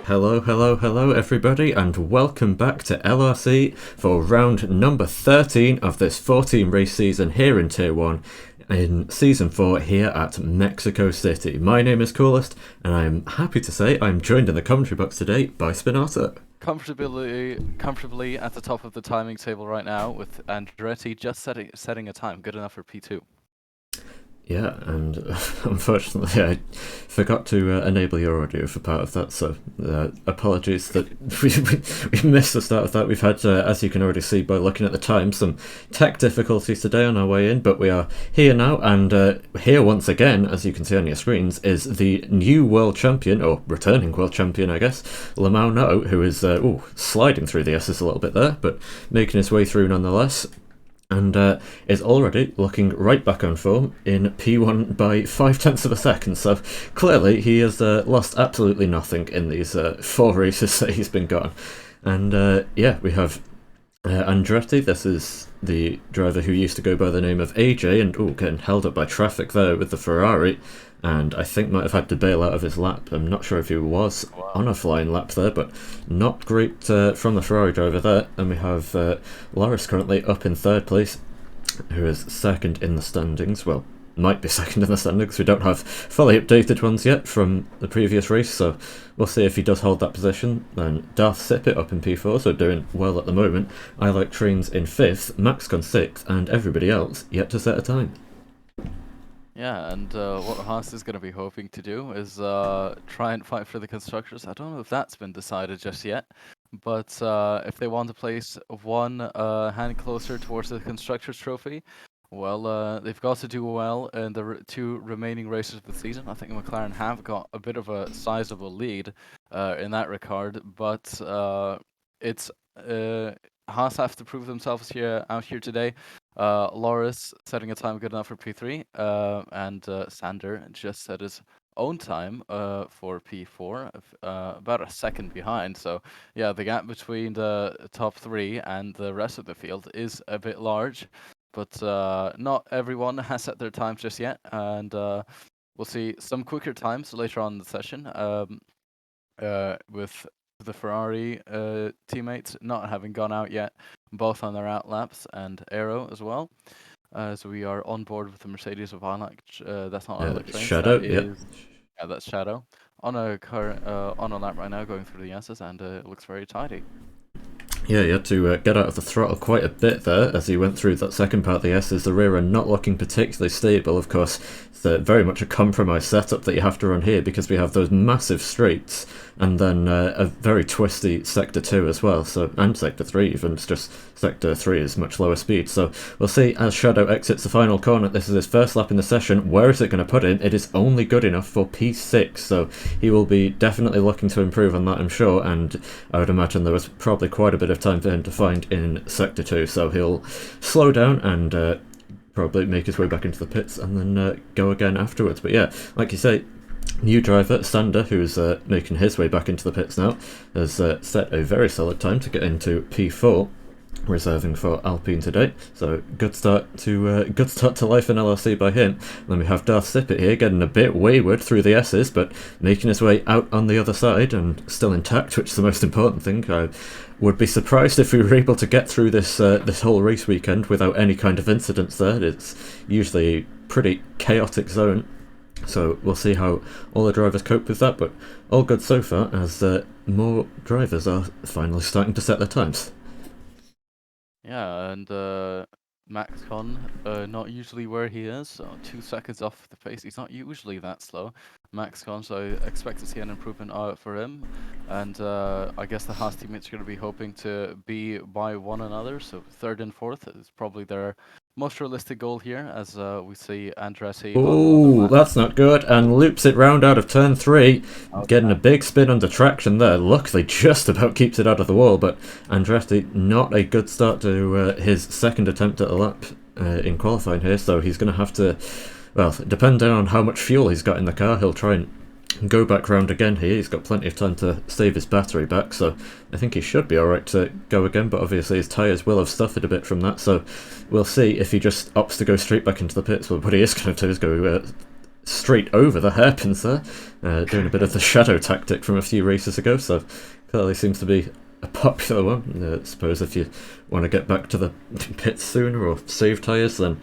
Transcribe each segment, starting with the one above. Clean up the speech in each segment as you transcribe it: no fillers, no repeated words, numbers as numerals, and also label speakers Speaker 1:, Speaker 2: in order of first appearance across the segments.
Speaker 1: Hello, hello, hello everybody, and welcome back to LRC for round number 13 of this 14 race season here in Tier 1 in Season 4 here at Mexico City. My name is Coolest, and I am happy to say I'm joined in the commentary box today by Spinata.
Speaker 2: Comfortably at the top of the timing table right now, with Andretti just setting a time good enough for P2.
Speaker 1: Yeah, and unfortunately I forgot to enable your audio for part of that, so apologies that we missed the start of that. We've had, as you can already see by looking at the time, some tech difficulties today on our way in, but we are here now, and here once again, as you can see on your screens, is the new world champion, or returning world champion I guess, Lmao-no, who is sliding through the S's a little bit there, but making his way through nonetheless. And is already looking right back on form in P1 by 0.5 of a second. So clearly he has lost absolutely nothing in these 4 races that he's been gone. And yeah, we have Andretti. This is the driver who used to go by the name of AJ, and getting held up by traffic there with the Ferrari. And I think might have had to bail out of his lap. I'm not sure if he was on a flying lap there, but not great from the Ferrari driver there. And we have Lrc currently up in 3rd place, who is second in the standings. Well, might be second in the standings. We don't have fully updated ones yet from the previous race, so we'll see if he does hold that position. Then Lrc up in P4, so doing well at the moment. I Like Trains in 5th, Maxcon 6th, and everybody else yet to set a time.
Speaker 2: Yeah, and what Haas is going to be hoping to do is try and fight for the constructors. I don't know if that's been decided just yet, but if they want to place one hand closer towards the constructors trophy, well, they've got to do well in the 2 remaining races of the season. I think McLaren have got a bit of a sizable lead in that regard, but it's Haas have to prove themselves out here today. Lrc setting a time good enough for P3, and Sander just set his own time for P4, about a second behind. So yeah, the gap between the top 3 and the rest of the field is a bit large, but not everyone has set their times just yet, and we'll see some quicker times later on in the session, with the Ferrari teammates not having gone out yet, both on their out laps, and Aero as well. So we are on board with the Mercedes of that's not I Like Trains.
Speaker 1: Shadow,
Speaker 2: yeah, that's Shadow on a lap right now, going through the S's, and it looks very tidy.
Speaker 1: Yeah, he had to get out of the throttle quite a bit there as he went through that second part of the S's. The rear end not looking particularly stable, of course. It's very much a compromise setup that you have to run here, because we have those massive straights and then a very twisty Sector 2 as well, and Sector 3 even. It's just Sector 3 is much lower speed. So we'll see as Shadow exits the final corner. This is his first lap in the session. Where is it going to put him? It is only good enough for P6, so he will be definitely looking to improve on that, I'm sure, and I would imagine there was probably quite a bit of time for him to find in Sector 2, so he'll slow down and probably make his way back into the pits and then go again afterwards. But yeah, like you say, new driver Sander, who's making his way back into the pits now, has set a very solid time to get into P4, reserving for Alpine today. So good start to life in LRC by him. And then we have Lrc here getting a bit wayward through the S's, but making his way out on the other side and still intact, which is the most important thing. I would be surprised if we were able to get through this whole race weekend without any kind of incidents there. It's usually a pretty chaotic zone. So we'll see how all the drivers cope with that, but all good so far, as more drivers are finally starting to set their times.
Speaker 2: Yeah, and Maxcon, not usually where he is, so 2 seconds off the pace. He's not usually that slow, Maxcon, so I expect to see an improvement for him. And I guess the Haas teammates are going to be hoping to be by one another, so 3rd and 4th is probably their most realistic goal here, as we see Andretti.
Speaker 1: Oh, that's not good, and loops it round out of turn 3, getting a big spin under traction there. Luckily just about keeps it out of the wall, but Andretti, not a good start to his second attempt at a lap in qualifying here, so he's going to have to, well, depending on how much fuel he's got in the car, he'll try and go back round again here. He's got plenty of time to save his battery back, so I think he should be alright to go again, but obviously his tyres will have suffered a bit from that, so we'll see if he just opts to go straight back into the pits. Well, what he is going to do is go straight over the hairpins there, doing a bit of the shadow tactic from a few races ago, so clearly seems to be a popular one. I suppose if you want to get back to the pits sooner or save tyres, then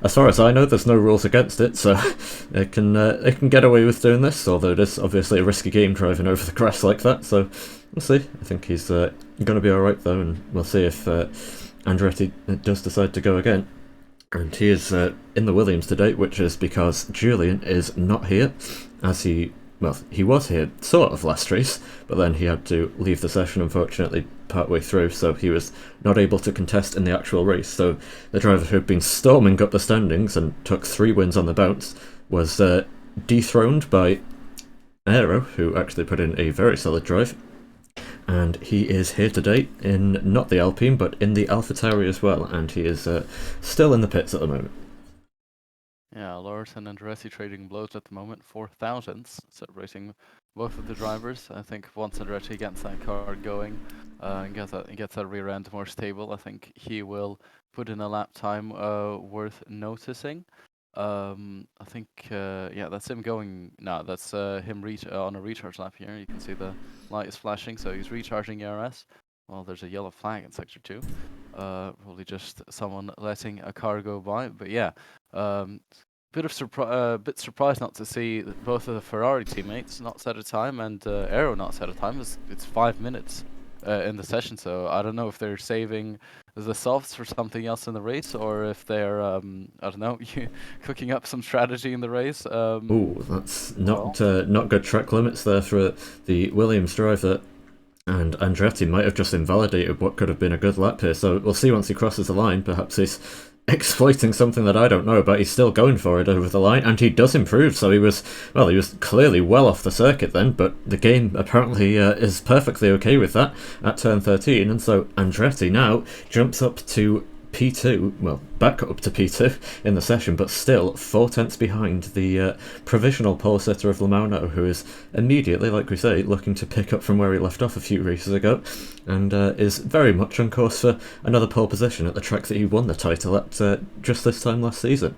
Speaker 1: as far as I know, there's no rules against it, so it can get away with doing this, although it is obviously a risky game driving over the grass like that, so we'll see. I think he's going to be alright though, and we'll see if Andretti does decide to go again. And he is in the Williams today, which is because Julian is not here, as he was here sort of last race, but then he had to leave the session unfortunately partway through, so he was not able to contest in the actual race. So the driver who had been storming up the standings and took 3 wins on the bounce was dethroned by Aero, who actually put in a very solid drive. And he is here today in not the Alpine but in the AlphaTauri as well, and he is still in the pits at the moment.
Speaker 2: Yeah, Lrc and Andretti trading blows at the moment, 4,000s, separating both of the drivers. I think once Andretti gets that car going and gets that rear end more stable, I think he will put in a lap time worth noticing. I think, yeah, that's him going. No, that's him on a recharge lap here. You can see the light is flashing, so he's recharging Lrc. Well, there's a yellow flag in sector 2. Probably just someone letting a car go by, but yeah. Bit surprised not to see both of the Ferrari teammates not set a time and Aero not set a time. It's 5 minutes in the session, so I don't know if they're saving the softs for something else in the race, or if they're I don't know, cooking up some strategy in the race.
Speaker 1: Oh, that's not good track limits there for the Williams driver. And Andretti might have just invalidated what could have been a good lap here, so we'll see once he crosses the line. Perhaps he's exploiting something that I don't know about. He's still going for it over the line, and he does improve, so he was clearly well off the circuit then, but the game apparently is perfectly okay with that at turn 13, and so Andretti now jumps up to P2, well, back up to P2 in the session, but still 4 tenths behind the provisional pole sitter of Lmao-no, who is immediately, like we say, looking to pick up from where he left off a few races ago, and is very much on course for another pole position at the track that he won the title at just this time last season.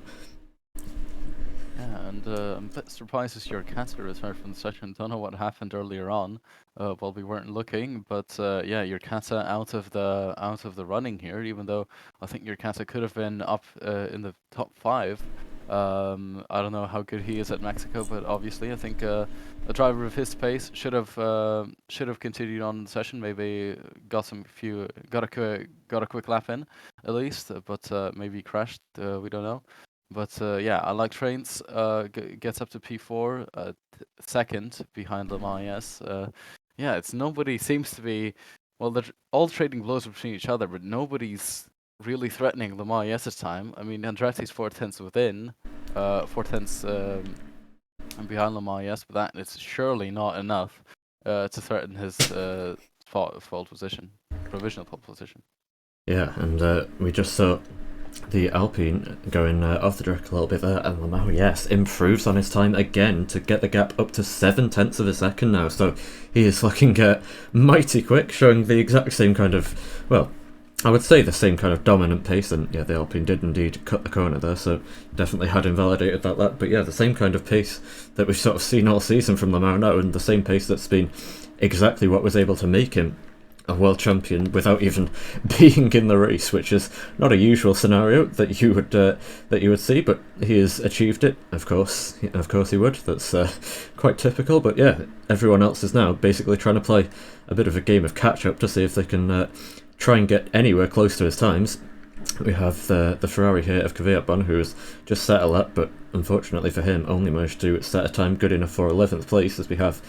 Speaker 2: Yeah, and I'm a bit surprised to see Lrc return from the session. Don't know what happened earlier on. While we weren't looking, but yeah, Lrc out of the running here. Even though I think Lrc could have been up in the top 5. I don't know how good he is at Mexico, but obviously I think a driver of his pace should have continued on the session. Maybe got a quick lap in at least, but maybe crashed. We don't know. But yeah, I like Trains. Gets up to P4, second behind Lmao. Yeah, nobody seems to be. Well, they're all trading blows between each other, but nobody's really threatening Lmao-'s time. I mean, Andretti's 4 tenths within, 4 tenths behind Lmao, but that is surely not enough to threaten his pole position, provisional pole position.
Speaker 1: Yeah, and we just saw the Alpine going off the track a little bit there, and Lmao, yes, improves on his time again to get the gap up to 7 tenths of a second now, so he is looking mighty quick, showing the exact same kind of, well, I would say the same kind of dominant pace, and yeah, the Alpine did indeed cut the corner there, so definitely had invalidated that lap, but yeah, the same kind of pace that we've sort of seen all season from Lmao, and the same pace that's been exactly what was able to make him a world champion without even being in the race, which is not a usual scenario that you would see, but he has achieved it. Of course he would. That's quite typical. But yeah, everyone else is now basically trying to play a bit of a game of catch up to see if they can try and get anywhere close to his times. We have the Ferrari here of Kvyat, who has just set a lap, but unfortunately for him, only managed to set a time good enough for 11th place, as we have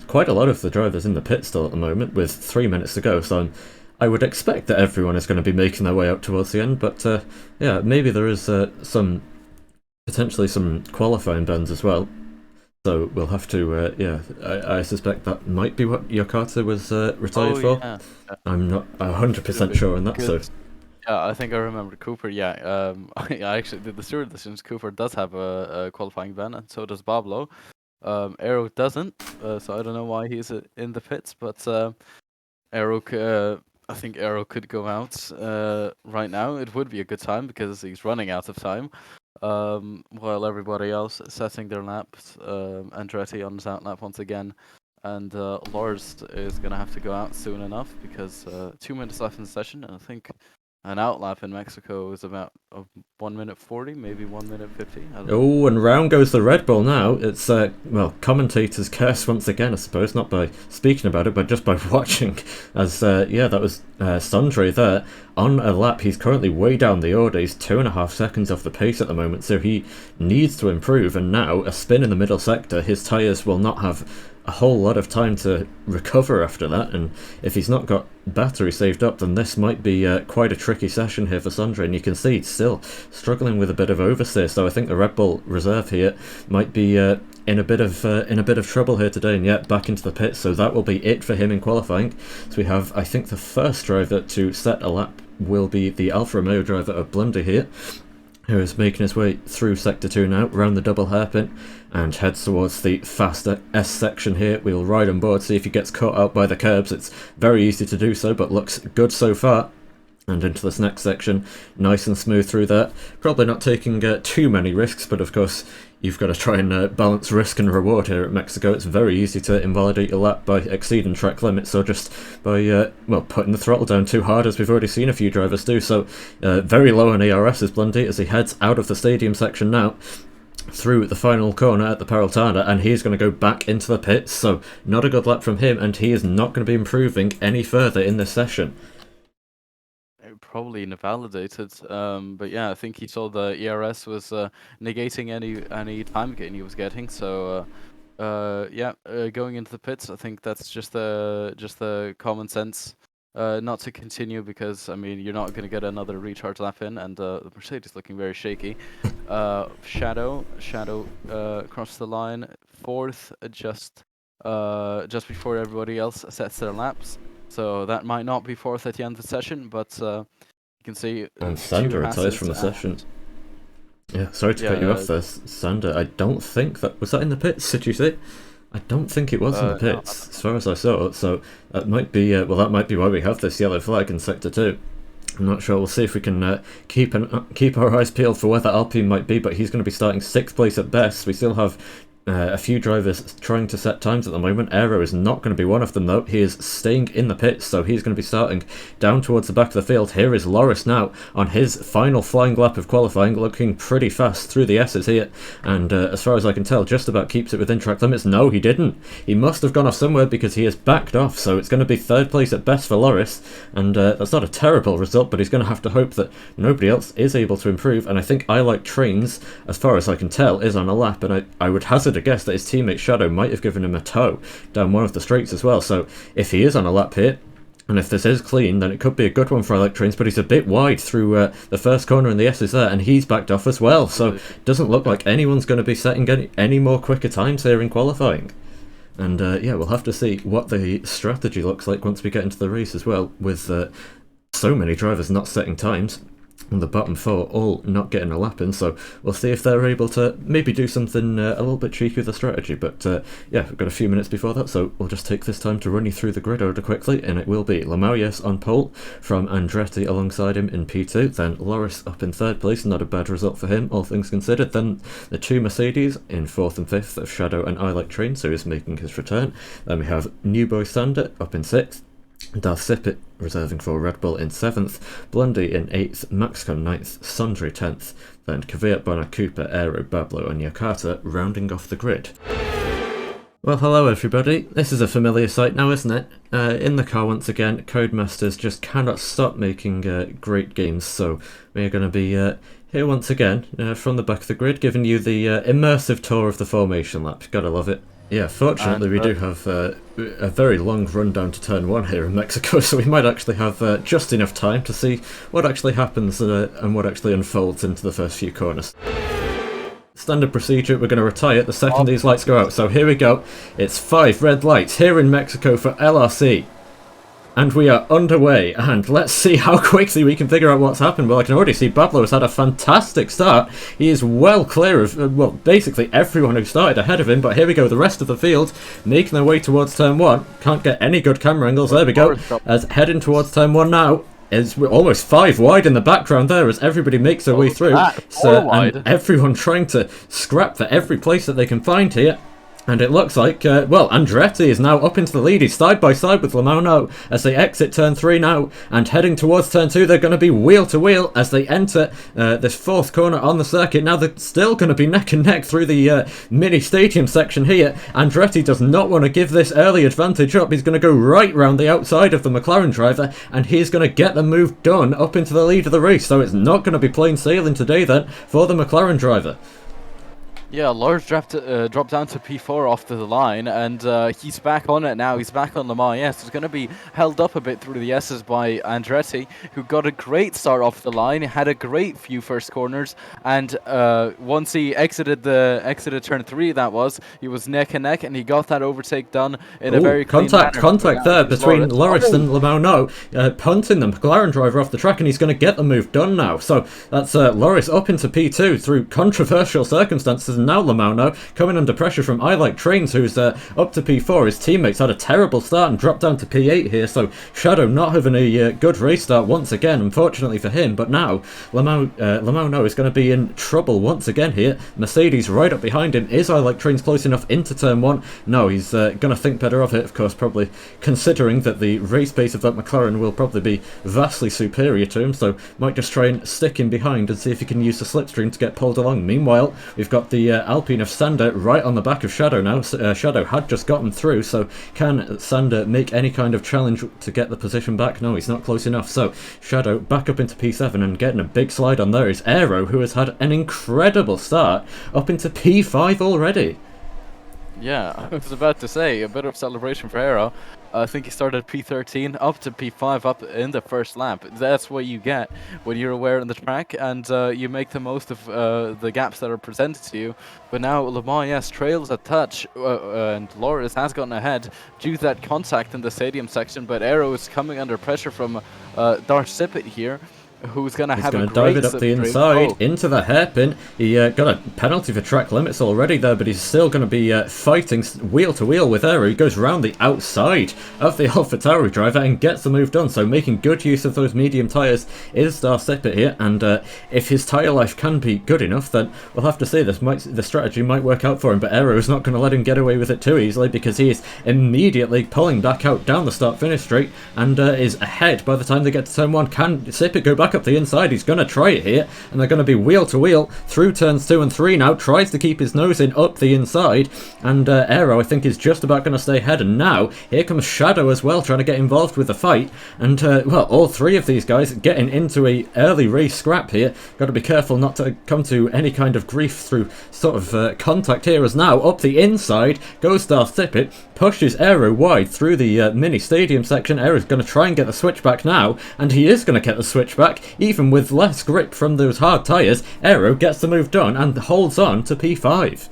Speaker 1: quite a lot of the drivers in the pit still at the moment, with 3 minutes to go, so I would expect that everyone is going to be making their way up towards the end, but yeah, maybe there is potentially some qualifying bans as well, so we'll have to, yeah, I suspect that might be what Lrc was retired for.
Speaker 2: Yeah.
Speaker 1: I'm not 100% sure on that, so...
Speaker 2: Yeah, I think I remember Cooper. Yeah, I actually did the steward since Cooper does have a qualifying ban, and so does Pablo. Aero doesn't, so I don't know why he's in the pits, but I think Aero could go out right now. It would be a good time because he's running out of time. while everybody else setting their laps. Andretti on his out lap once again, and Lars is going to have to go out soon enough because 2 minutes left in the session, and I think an out lap in Mexico is about 1 minute 40, maybe 1 minute 50.
Speaker 1: Oh, and round goes the Red Bull now. It's, well, commentators curse once again, I suppose, not by speaking about it, but just by watching. As, yeah, that was Sundry there. On a lap, he's currently way down the order. He's 2.5 seconds off the pace at the moment, so he needs to improve. And now, a spin in the middle sector, his tyres will not have a whole lot of time to recover after that, and if he's not got battery saved up, then this might be quite a tricky session here for Sundry. And you can see he's still struggling with a bit of oversteer, so I think the Red Bull reserve here might be in a bit of trouble here today, and yet back into the pits. So that will be it for him in qualifying. So we have, I think, the first driver to set a lap will be the Alfa Romeo driver of Blunder here, who is making his way through Sector 2 now, round the double hairpin, and heads towards the faster S section here. We'll ride on board, see if he gets caught out by the curbs. It's very easy to do so, but looks good so far. And into this next section, nice and smooth through there. Probably not taking too many risks, but of course you've got to try and balance risk and reward here at Mexico. It's very easy to invalidate your lap by exceeding track limits, or just by well, putting the throttle down too hard, as we've already seen a few drivers do. So very low on ERS is Blundy as he heads out of the stadium section now, through the final corner at the Peraltada, and he's going to go back into the pits. So not a good lap from him, and he is not going to be improving any further in this session.
Speaker 2: Probably invalidated, but yeah, I think he saw the ERS was negating any time gain he was getting. So yeah, going into the pits, I think that's just the common sense not to continue, because I mean you're not going to get another recharge lap in, and the Mercedes looking very shaky. Shadow across the line, fourth, just before everybody else sets their laps. So that might not be fourth at the end of the session, but you can see.
Speaker 1: And Sander retires from the session. Yeah, sorry to cut you off there, Sander. I don't think was that in the pits, did you say? I don't think it was in the pits, as far as I saw. So that might be well, that might be why we have this yellow flag in Sector 2. I'm not sure. We'll see if we can keep our eyes peeled for where that Alpine might be, but he's going to be starting 6th place at best. We still have a few drivers trying to set times at the moment. Aero is not going to be one of them, though. He is staying in the pits, so he's going to be starting down towards the back of the field. Here is Lrc now on his final flying lap of qualifying, looking pretty fast through the S's here, and as far as I can tell, just about keeps it within track limits. No, he didn't. He must have gone off somewhere, because he has backed off, so it's going to be 3rd place at best for Lrc, and that's not a terrible result, but he's going to have to hope that nobody else is able to improve. And I think I Like Trains, as far as I can tell, is on a lap, and I would hazard a guess that his teammate Shadow might have given him a tow down one of the straights as well. So if he is on a lap here, and if this is clean, then it could be a good one for I Like Trains, but he's a bit wide through the first corner, and the S is there, and he's backed off as well. So it doesn't look like anyone's going to be setting any more quicker times here in qualifying. And yeah, we'll have to see what the strategy looks like once we get into the race as well, with so many drivers not setting times, and the bottom 4 all not getting a lap in. So we'll see if they're able to maybe do something a little bit cheeky with the strategy. But yeah, we've got a few minutes before that, so we'll just take this time to run you through the grid order quickly, and it will be Lmao, yes, on pole, from Andretti alongside him in P2, then Lrc up in 3rd place, not a bad result for him, all things considered. Then the 2 Mercedes in 4th and 5th of Shadow and I Like Trains, so he's making his return. Then we have New Boy Sander up in 6th, Darth Sippet reserving for Red Bull in 7th, Blundy in 8th, Maxcon 9th, Sundry 10th, then Kvyat, Bonner, Cooper, Aero, Bablo and Yakata rounding off the grid. Well, hello everybody. This is a familiar sight now, isn't it? In the car once again, Codemasters just cannot stop making great games, so we are going to be here once again from the back of the grid, giving you the immersive tour of the formation lap. Gotta love it. Yeah, fortunately we do have a very long run down to turn 1 here in Mexico, so we might actually have just enough time to see what actually happens and what actually unfolds into the first few corners. Standard procedure, we're going to retire the second these lights go out. So here we go. It's 5 red lights here in Mexico for LRC. And we are underway, and let's see how quickly we can figure out what's happened. Well, I can already see Bablo has had a fantastic start. He is well clear of, well, basically everyone who started ahead of him, but here we go, the rest of the field making their way towards turn 1. Can't get any good camera angles, there we go, as heading towards turn 1 now. is almost 5 wide in the background there as everybody makes their way through. And everyone trying to scrap for every place that they can find here. And it looks like, well, Andretti is now up into the lead. He's side by side with Lmao-no as they exit turn 3 now. And heading towards turn 2, they're going to be wheel to wheel as they enter this 4th corner on the circuit. Now they're still going to be neck and neck through the mini stadium section here. Andretti does not want to give this early advantage up. He's going to go right round the outside of the McLaren driver. And he's going to get the move done up into the lead of the race. So it's not going to be plain sailing today then for the McLaren driver.
Speaker 2: Yeah, Lars dropped down to P4 off to the line, and he's back on it now. He's back on Le Mans. Yes, it's going to be held up a bit through the S's by Andretti, who got a great start off the line, had a great few first corners, and once he exited turn 3, he was neck and neck, and he got that overtake done in a very clean manner.
Speaker 1: Contact there between Lrc and Lmao-no, punting the McLaren driver off the track, and he's going to get the move done now. So that's Lrc up into P2 through controversial circumstances. Now Lmao-no coming under pressure from I Like Trains, who's up to P4. His teammates had a terrible start and dropped down to P8 here, so Shadow not having a good race start once again, unfortunately for him. But now Lmao-no is going to be in trouble once again here. Mercedes right up behind him. Is I Like Trains close enough into turn 1? No, he's going to think better of it, of course, probably considering that the race pace of that McLaren will probably be vastly superior to him, so might just try and stick him behind and see if he can use the slipstream to get pulled along. Meanwhile, we've got the Alpine of Sander right on the back of Shadow now. Shadow had just gotten through, so can Sander make any kind of challenge to get the position back? No, he's not close enough. So Shadow back up into P7 and getting a big slide on there is Aero, who has had an incredible start up into P5 already.
Speaker 2: Yeah, I was about to say, a bit of celebration for Aero. I think he started P13 up to P5 up in the first lap. That's what you get when you're aware on the track, and you make the most of the gaps that are presented to you. But now Le Mans, yes, trails a touch, and Lrc has gotten ahead due to that contact in the stadium section, but Aero is coming under pressure from Darcipit here, who's going to have a great
Speaker 1: dive it up the inside into the hairpin. He got a penalty for track limits already there, but he's still going to be fighting wheel to wheel with Aero. He goes round the outside of the AlphaTauri driver and gets the move done. So making good use of those medium tyres is Darcipit here, and if his tyre life can be good enough, then we'll have to say the strategy might work out for him. But Aero is not going to let him get away with it too easily, because he is immediately pulling back out down the start-finish straight and is ahead by the time they get to turn 1. Can Sipit go back up the inside? He's going to try it here, and they're going to be wheel to wheel through turns 2 and 3 now. Tries to keep his nose in up the inside, and Aero I think is just about going to stay ahead. And now here comes Shadow as well, trying to get involved with the fight, and well, all 3 of these guys getting into a early race scrap here. Got to be careful not to come to any kind of grief through sort of contact here, as now up the inside goes Darcipit, pushes Aero wide through the mini stadium section. Aero's going to try and get the switchback now, and he is going to get the switchback even with less grip from those hard tyres. Aero gets the move done and holds on to P5.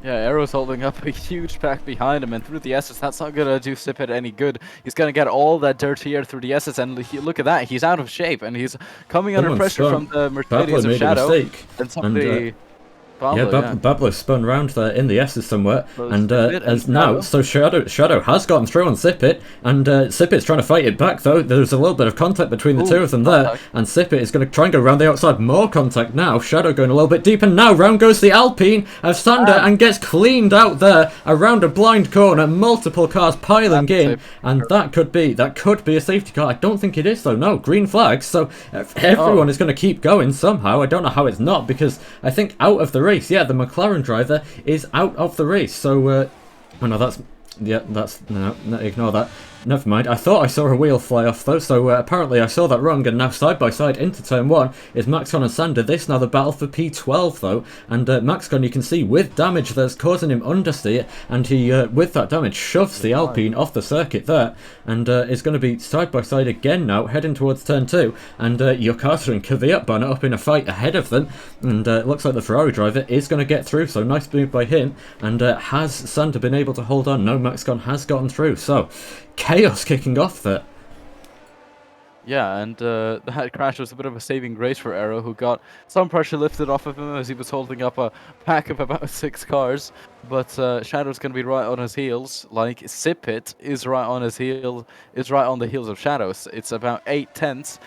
Speaker 2: Yeah, Aero's holding up a huge pack behind him, and through the S's, that's not going to do Sipit any good. He's going to get all that dirt here through the S's, and look at that, he's out of shape, and he's coming under pressure from the Mercedes of Shadow. And somebody...
Speaker 1: Bablo spun round there in the S's somewhere, and as now, so Shadow has gotten through on Sipit, and Sipit's trying to fight it back though. There's a little bit of contact between the two of them there, and Sipit is going to try and go around the outside. More contact now. Shadow going a little bit deep, and now round goes the Alpine of Sander and gets cleaned out there around a blind corner. Multiple cars piling in, and that could be a safety car. I don't think it is though. No, green flags. So everyone is going to keep going somehow. I don't know how it's not, because I think out of the race, yeah, the McLaren driver is out of the race. So oh no, ignore that. Never mind, I thought I saw a wheel fly off though, so apparently I saw that wrong, and now side by side into turn 1 is Maxcon and Sander. This now the battle for P12 though, and Maxcon, you can see with damage that's causing him understeer, and he with that damage shoves the Alpine off the circuit there, and is going to be side by side again now, heading towards turn 2, and Yokata and Kvyat Banner up in a fight ahead of them, and it looks like the Ferrari driver is going to get through, so nice move by him, and has Sander been able to hold on? No, Maxcon has gotten through, so chaos kicking off there.
Speaker 2: Yeah, and that crash was a bit of a saving grace for Aero, who got some pressure lifted off of him as he was holding up a pack of about 6 cars. but Shadow's going to be right on his heels. Like Sipit is right on his heel, is right on the heels of Shadows. It's about 8/10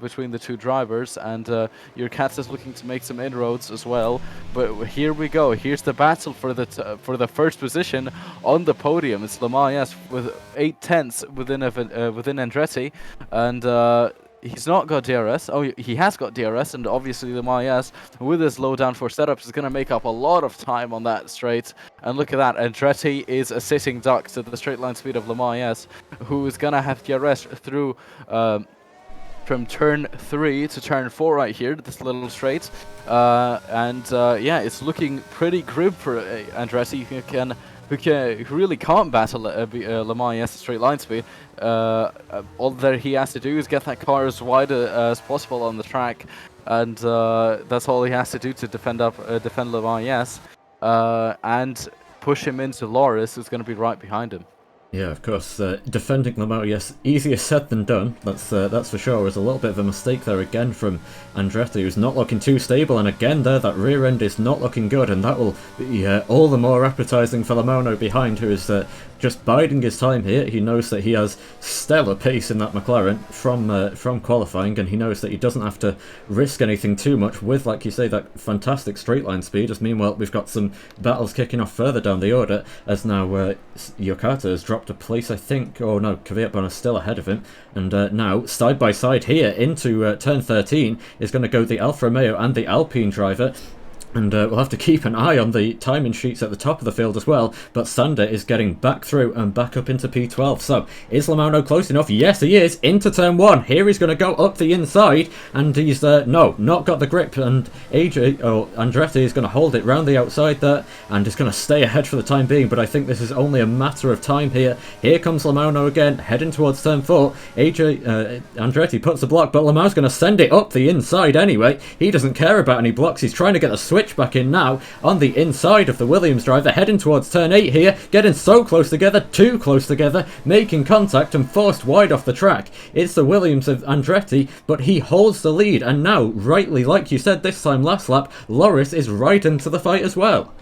Speaker 2: between the two drivers, and your cat is looking to make some inroads as well. But here we go. Here's the battle for the first position on the podium. It's Lmao with 8/10 within Andretti, and he's not got DRS. Oh, he has got DRS, and obviously Lmao with his low downforce setup is going to make up a lot of time on that straight. And look at that, Andretti is a sitting duck to the straight line speed of Lmao, who is going to have DRS through from turn 3 to turn 4 right here, this little straight. Yeah, it's looking pretty grim for Andretti, who really can't battle Lmao straight line speed. All that he has to do is get that car as wide as possible on the track, and that's all he has to do to defend Lmao, and push him into Lrc, who's going to be right behind him.
Speaker 1: Yeah, of course. Defending Lmao, yes, easier said than done. That's for sure. It was a little bit of a mistake there again from Andretti, who's not looking too stable, and again there, that rear end is not looking good, and that will be all the more appetising for Lmao-no behind, who is just biding his time here. He knows that he has stellar pace in that McLaren from qualifying, and he knows that he doesn't have to risk anything too much with, like you say, that fantastic straight line speed. As meanwhile, we've got some battles kicking off further down the order, as now Yokata has dropped a place, I think. Oh no, Kvyat is still ahead of him, and now side by side here into turn 13 is going to go the Alfa Romeo and the Alpine driver. And we'll have to keep an eye on the timing sheets at the top of the field as well. But Sander is getting back through and back up into P12. So, is Lmao-no close enough? Yes, he is. Into turn 1. Here he's going to go up the inside. And he's, no, not got the grip. And Andretti is going to hold it round the outside there. And is going to stay ahead for the time being. But I think this is only a matter of time here. Here comes Lmao-no again, heading towards turn 4. Andretti puts the block, but Lmao's going to send it up the inside anyway. He doesn't care about any blocks. He's trying to get the switch back in now on the inside of the Williams driver, heading towards turn 8 here, getting so close together, too close together, making contact and forced wide off the track. It's the Williams of Andretti, but he holds the lead, and now, rightly, like you said this time last lap, Lrc is right into the fight as well.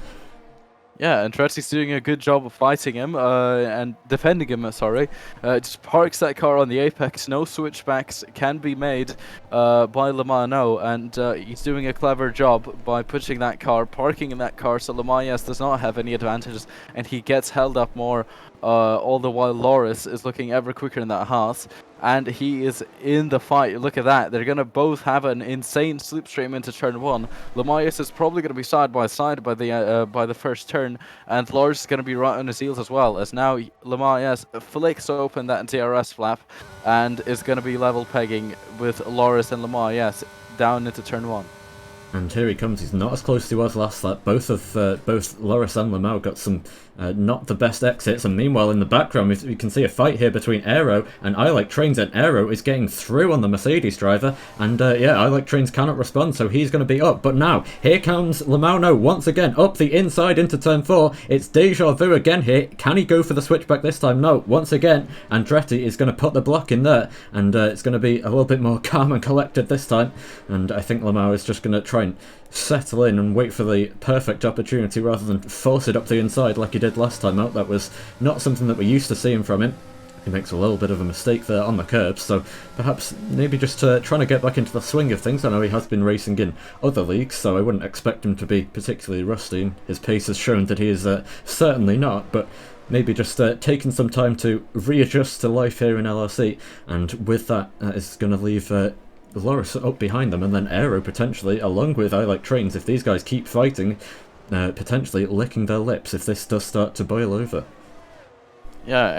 Speaker 2: Yeah, Andretti's doing a good job of fighting him and defending him, sorry. Just parks that car on the apex, no switchbacks can be made by Lmao-no, and he's doing a clever job by pushing that car, parking in that car, so Lmao does not have any advantages, and he gets held up more, all the while Lrc is looking ever quicker in that Haas. And he is in the fight. Look at that. They're going to both have an insane slipstream into turn 1. Lmao is probably going to be side by side by the first turn, and Lrc is going to be right on his heels as well, as now Lmao flicks open that DRS flap and is going to be level pegging with Lrc and Lmao down into turn 1.
Speaker 1: And here he comes. He's not as close as he was last lap. Both Lrc and Lmao got some not the best exits, and meanwhile in the background we can see a fight here between Aero and I Like Trains, and Aero is getting through on the Mercedes driver, and yeah, I Like Trains cannot respond, so he's going to be up. But now here comes Lmao-no once again up the inside into turn 4. It's deja vu again here. Can he go for the switchback this time? No. Once again Andretti is going to put the block in there, and it's going to be a little bit more calm and collected this time, and I think Lmao is just going to try and settle in and wait for the perfect opportunity rather than force it up the inside like he did last time out. That was not something that we're used to seeing from him. He makes a little bit of a mistake there on the curbs, so perhaps maybe just trying to get back into the swing of things. I know he has been racing in other leagues, so I wouldn't expect him to be particularly rusty, and his pace has shown that he is certainly not, but maybe just taking some time to readjust to life here in LRC, and with that is going to leave Lrc up behind them, and then Aero potentially, along with I Like Trains, if these guys keep fighting, potentially licking their lips if this does start to boil over.
Speaker 2: Yeah,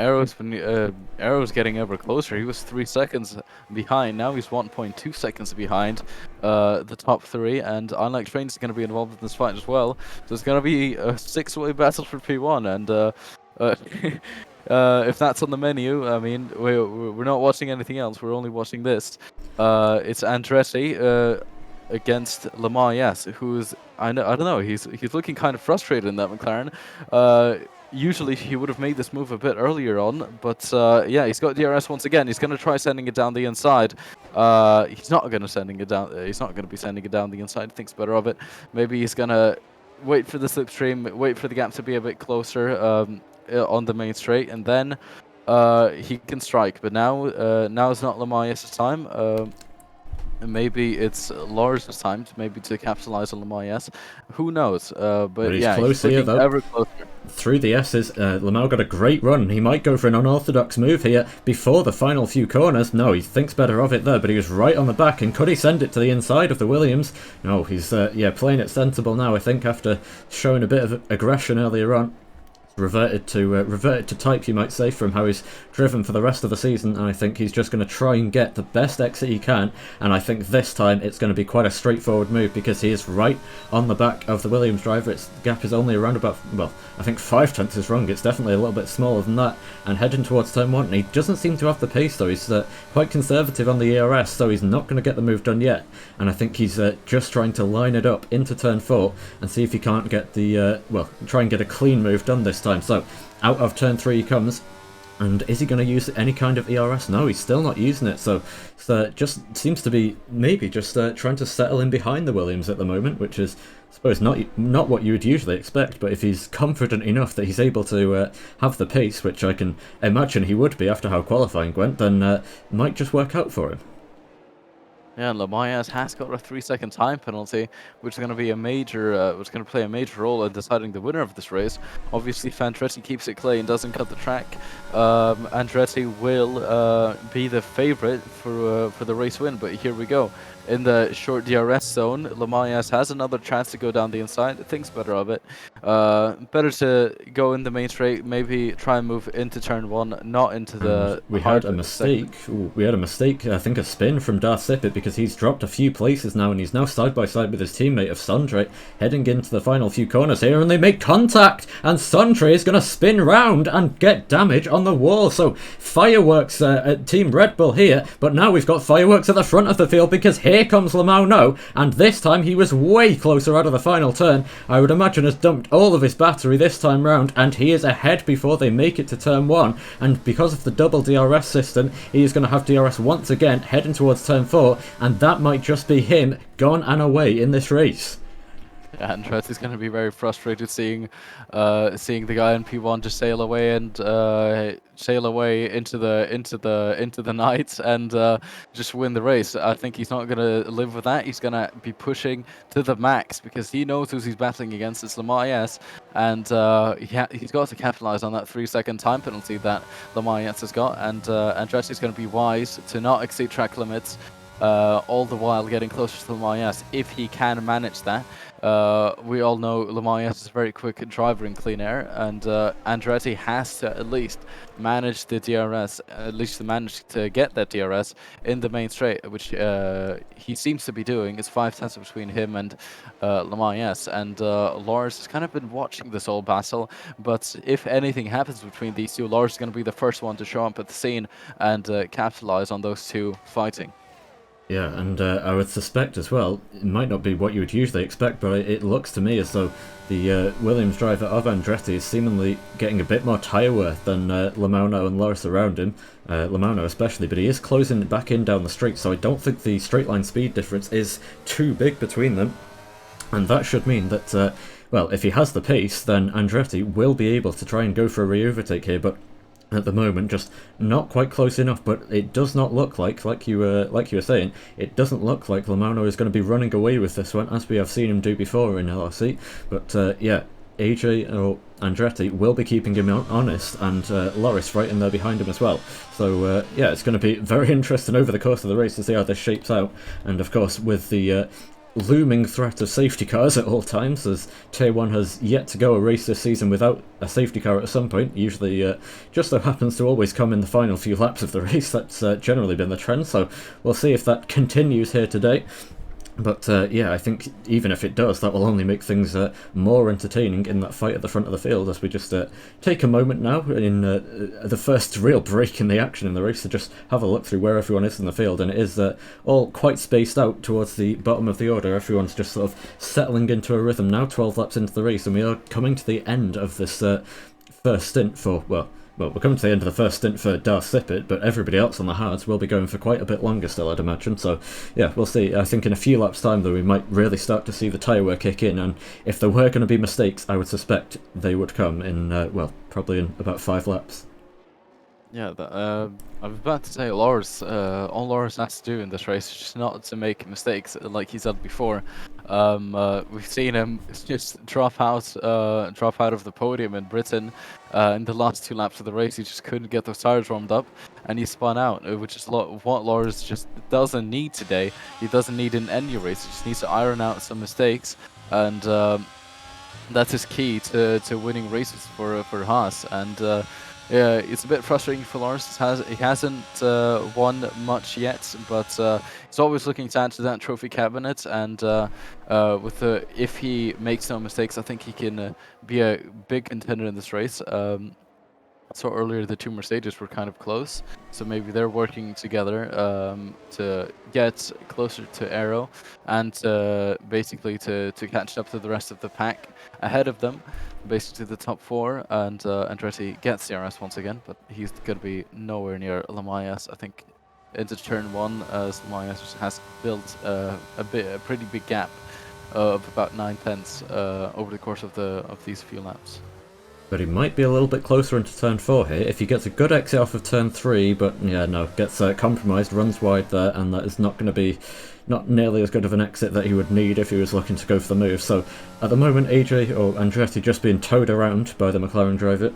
Speaker 2: Aero's getting ever closer. He was 3 seconds behind. Now he's 1.2 seconds behind the top 3, and I Like Trains is going to be involved in this fight as well. So it's going to be a 6-way battle for P1, and if that's on the menu, I mean, we're not watching anything else. We're only watching this. It's Andretti against Lmao, who's I don't know. He's looking kind of frustrated in that McLaren. Usually he would have made this move a bit earlier on, but yeah, he's got DRS once again. He's going to try sending it down the inside. He's not going to sending it down. He's not going to be sending it down the inside. Thinks better of it. Maybe he's going to wait for the slipstream, wait for the gap to be a bit closer on the main straight, and then he can strike. But now is not Lmao-no's time. Maybe it's Lrc's time to capitalize on Lmao. Who knows? But
Speaker 1: he's
Speaker 2: yeah,
Speaker 1: close
Speaker 2: he's
Speaker 1: here,
Speaker 2: looking
Speaker 1: though.
Speaker 2: ever closer.
Speaker 1: Through the S's, Lmao got a great run. He might go for an unorthodox move here before the final few corners. No, he thinks better of it there, but he was right on the back. And could he send it to the inside of the Williams? No, he's playing it sensible now, I think, after showing a bit of aggression earlier on. Reverted to type, you might say, from how he's driven for the rest of the season, and I think he's just going to try and get the best exit he can, and I think this time it's going to be quite a straightforward move because he is right on the back of the Williams driver. Its gap is only around about, well, I think 5/10 is wrong, it's definitely a little bit smaller than that, and heading towards turn 1, and he doesn't seem to have the pace though. He's quite conservative on the ERS, so he's not going to get the move done yet, and I think he's just trying to line it up into turn 4 and see if he can't get the, try and get a clean move done this time. So out of turn 3 he comes, and is he going to use any kind of ERS? No, he's still not using it, so just seems to be maybe just trying to settle in behind the Williams at the moment, which is, I suppose, not what you would usually expect, but if he's confident enough that he's able to have the pace, which I can imagine he would be after how qualifying went, then it might just work out for him.
Speaker 2: Yeah, Lmao has got a 3-second time penalty, which is going to be a major, which is going to play a major role in deciding the winner of this race. Obviously, if Andretti keeps it clean, doesn't cut the track, Andretti will be the favorite for the race win. But here we go. In the short DRS zone, Lmao has another chance to go down the inside. Thinks better of it. Better to go in the main straight, maybe try and move into turn 1, not into the.
Speaker 1: We had a mistake. Ooh, we had a mistake. I think a spin from Darcipit, because he's dropped a few places now, and he's now side by side with his teammate of Sondre, heading into the final few corners here, and they make contact, and Sondre is going to spin round and get damage on the wall. So fireworks at Team Red Bull here, but now we've got fireworks at the front of the field because here comes Lmao-no, and this time he was way closer out of the final turn. I would imagine has dumped all of his battery this time round, and he is ahead before they make it to turn 1, and because of the double DRS system, he is going to have DRS once again heading towards turn 4, and that might just be him gone and away in this race.
Speaker 2: Yeah, Andretti's going to be very frustrated seeing the guy in P1 just sail away and sail away into the night and just win the race. I think he's not going to live with that. He's going to be pushing to the max because he knows who he's battling against. It's Lmao, and he's got to capitalize on that 3-second time penalty that Lmao has got, and Andretti's going to be wise to not exceed track limits. All the while getting closer to Lmao, if he can manage that. We all know Lmao is a very quick driver in clean air, and Andretti has to at least manage the DRS, at least to manage to get that DRS in the main straight, which he seems to be doing. It's 5/10 between him and Lmao, and Lars has kind of been watching this whole battle, but if anything happens between these two, Lars is going to be the first one to show up at the scene and capitalize on those two fighting.
Speaker 1: Yeah, and I would suspect as well, it might not be what you would usually expect, but it looks to me as though the Williams driver of Andretti is seemingly getting a bit more tyre worth than Lmao-no and Lrc around him, Lmao-no especially, but he is closing back in down the straight, so I don't think the straight line speed difference is too big between them, and that should mean that, well, if he has the pace, then Andretti will be able to try and go for a re-overtake here, but at the moment, just not quite close enough. But it does not look like you were saying, it doesn't look like Lmao-no is going to be running away with this one, as we have seen him do before in Lrc. But yeah, AJ or Andretti will be keeping him honest, and Lrc right in there behind him as well. So yeah, it's going to be very interesting over the course of the race to see how this shapes out. And of course, with the looming threat of safety cars at all times, as Tier 1 has yet to go a race this season without a safety car at some point. Usually just so happens to always come in the final few laps of the race. That's generally been the trend, so we'll see if that continues here today. But yeah, I think even if it does, that will only make things more entertaining in that fight at the front of the field, as we just take a moment now in the first real break in the action in the race to just have a look through where everyone is in the field, and it is all quite spaced out towards the bottom of the order. Everyone's just sort of settling into a rhythm now, 12 laps into the race, and we are coming to the end of this first stint for, well, well, we're coming to the end of the first stint for Lrc, but everybody else on the hards will be going for quite a bit longer still, I'd imagine. So, yeah, we'll see. I think in a few laps' time, though, we might really start to see the tyre wear kick in, and if there were going to be mistakes, I would suspect they would come in, well, probably in about 5 laps.
Speaker 2: Yeah, I was about to say, Lars, all Lars has to do in this race is just not to make mistakes, like he said before. We've seen him just drop out of the podium in Britain in the last 2 laps of the race. He just couldn't get those tires warmed up, and he spun out, which is what Lars just doesn't need today. He doesn't need in any race. He just needs to iron out some mistakes, and that's his key to winning races for Haas. And yeah, it's a bit frustrating for Lars. He hasn't won much yet, but he's always looking to add to that trophy cabinet. And if he makes no mistakes, I think he can be a big contender in this race. So earlier the 2 Mercedes were kind of close, so maybe they're working together to get closer to Aero and basically to catch up to the rest of the pack ahead of them, basically the top 4. And Andretti gets DRS once again, but he's going to be nowhere near Lmao-no. I think into turn 1, Lmao-no has built a pretty big gap of about 9 tenths over the course of these few laps.
Speaker 1: But he might be a little bit closer into turn 4 here. If he gets a good exit off of turn 3, but yeah, no, gets compromised, runs wide there, and that is not going to be not nearly as good of an exit that he would need if he was looking to go for the move. So at the moment, AJ or Andretti just being towed around by the McLaren driver,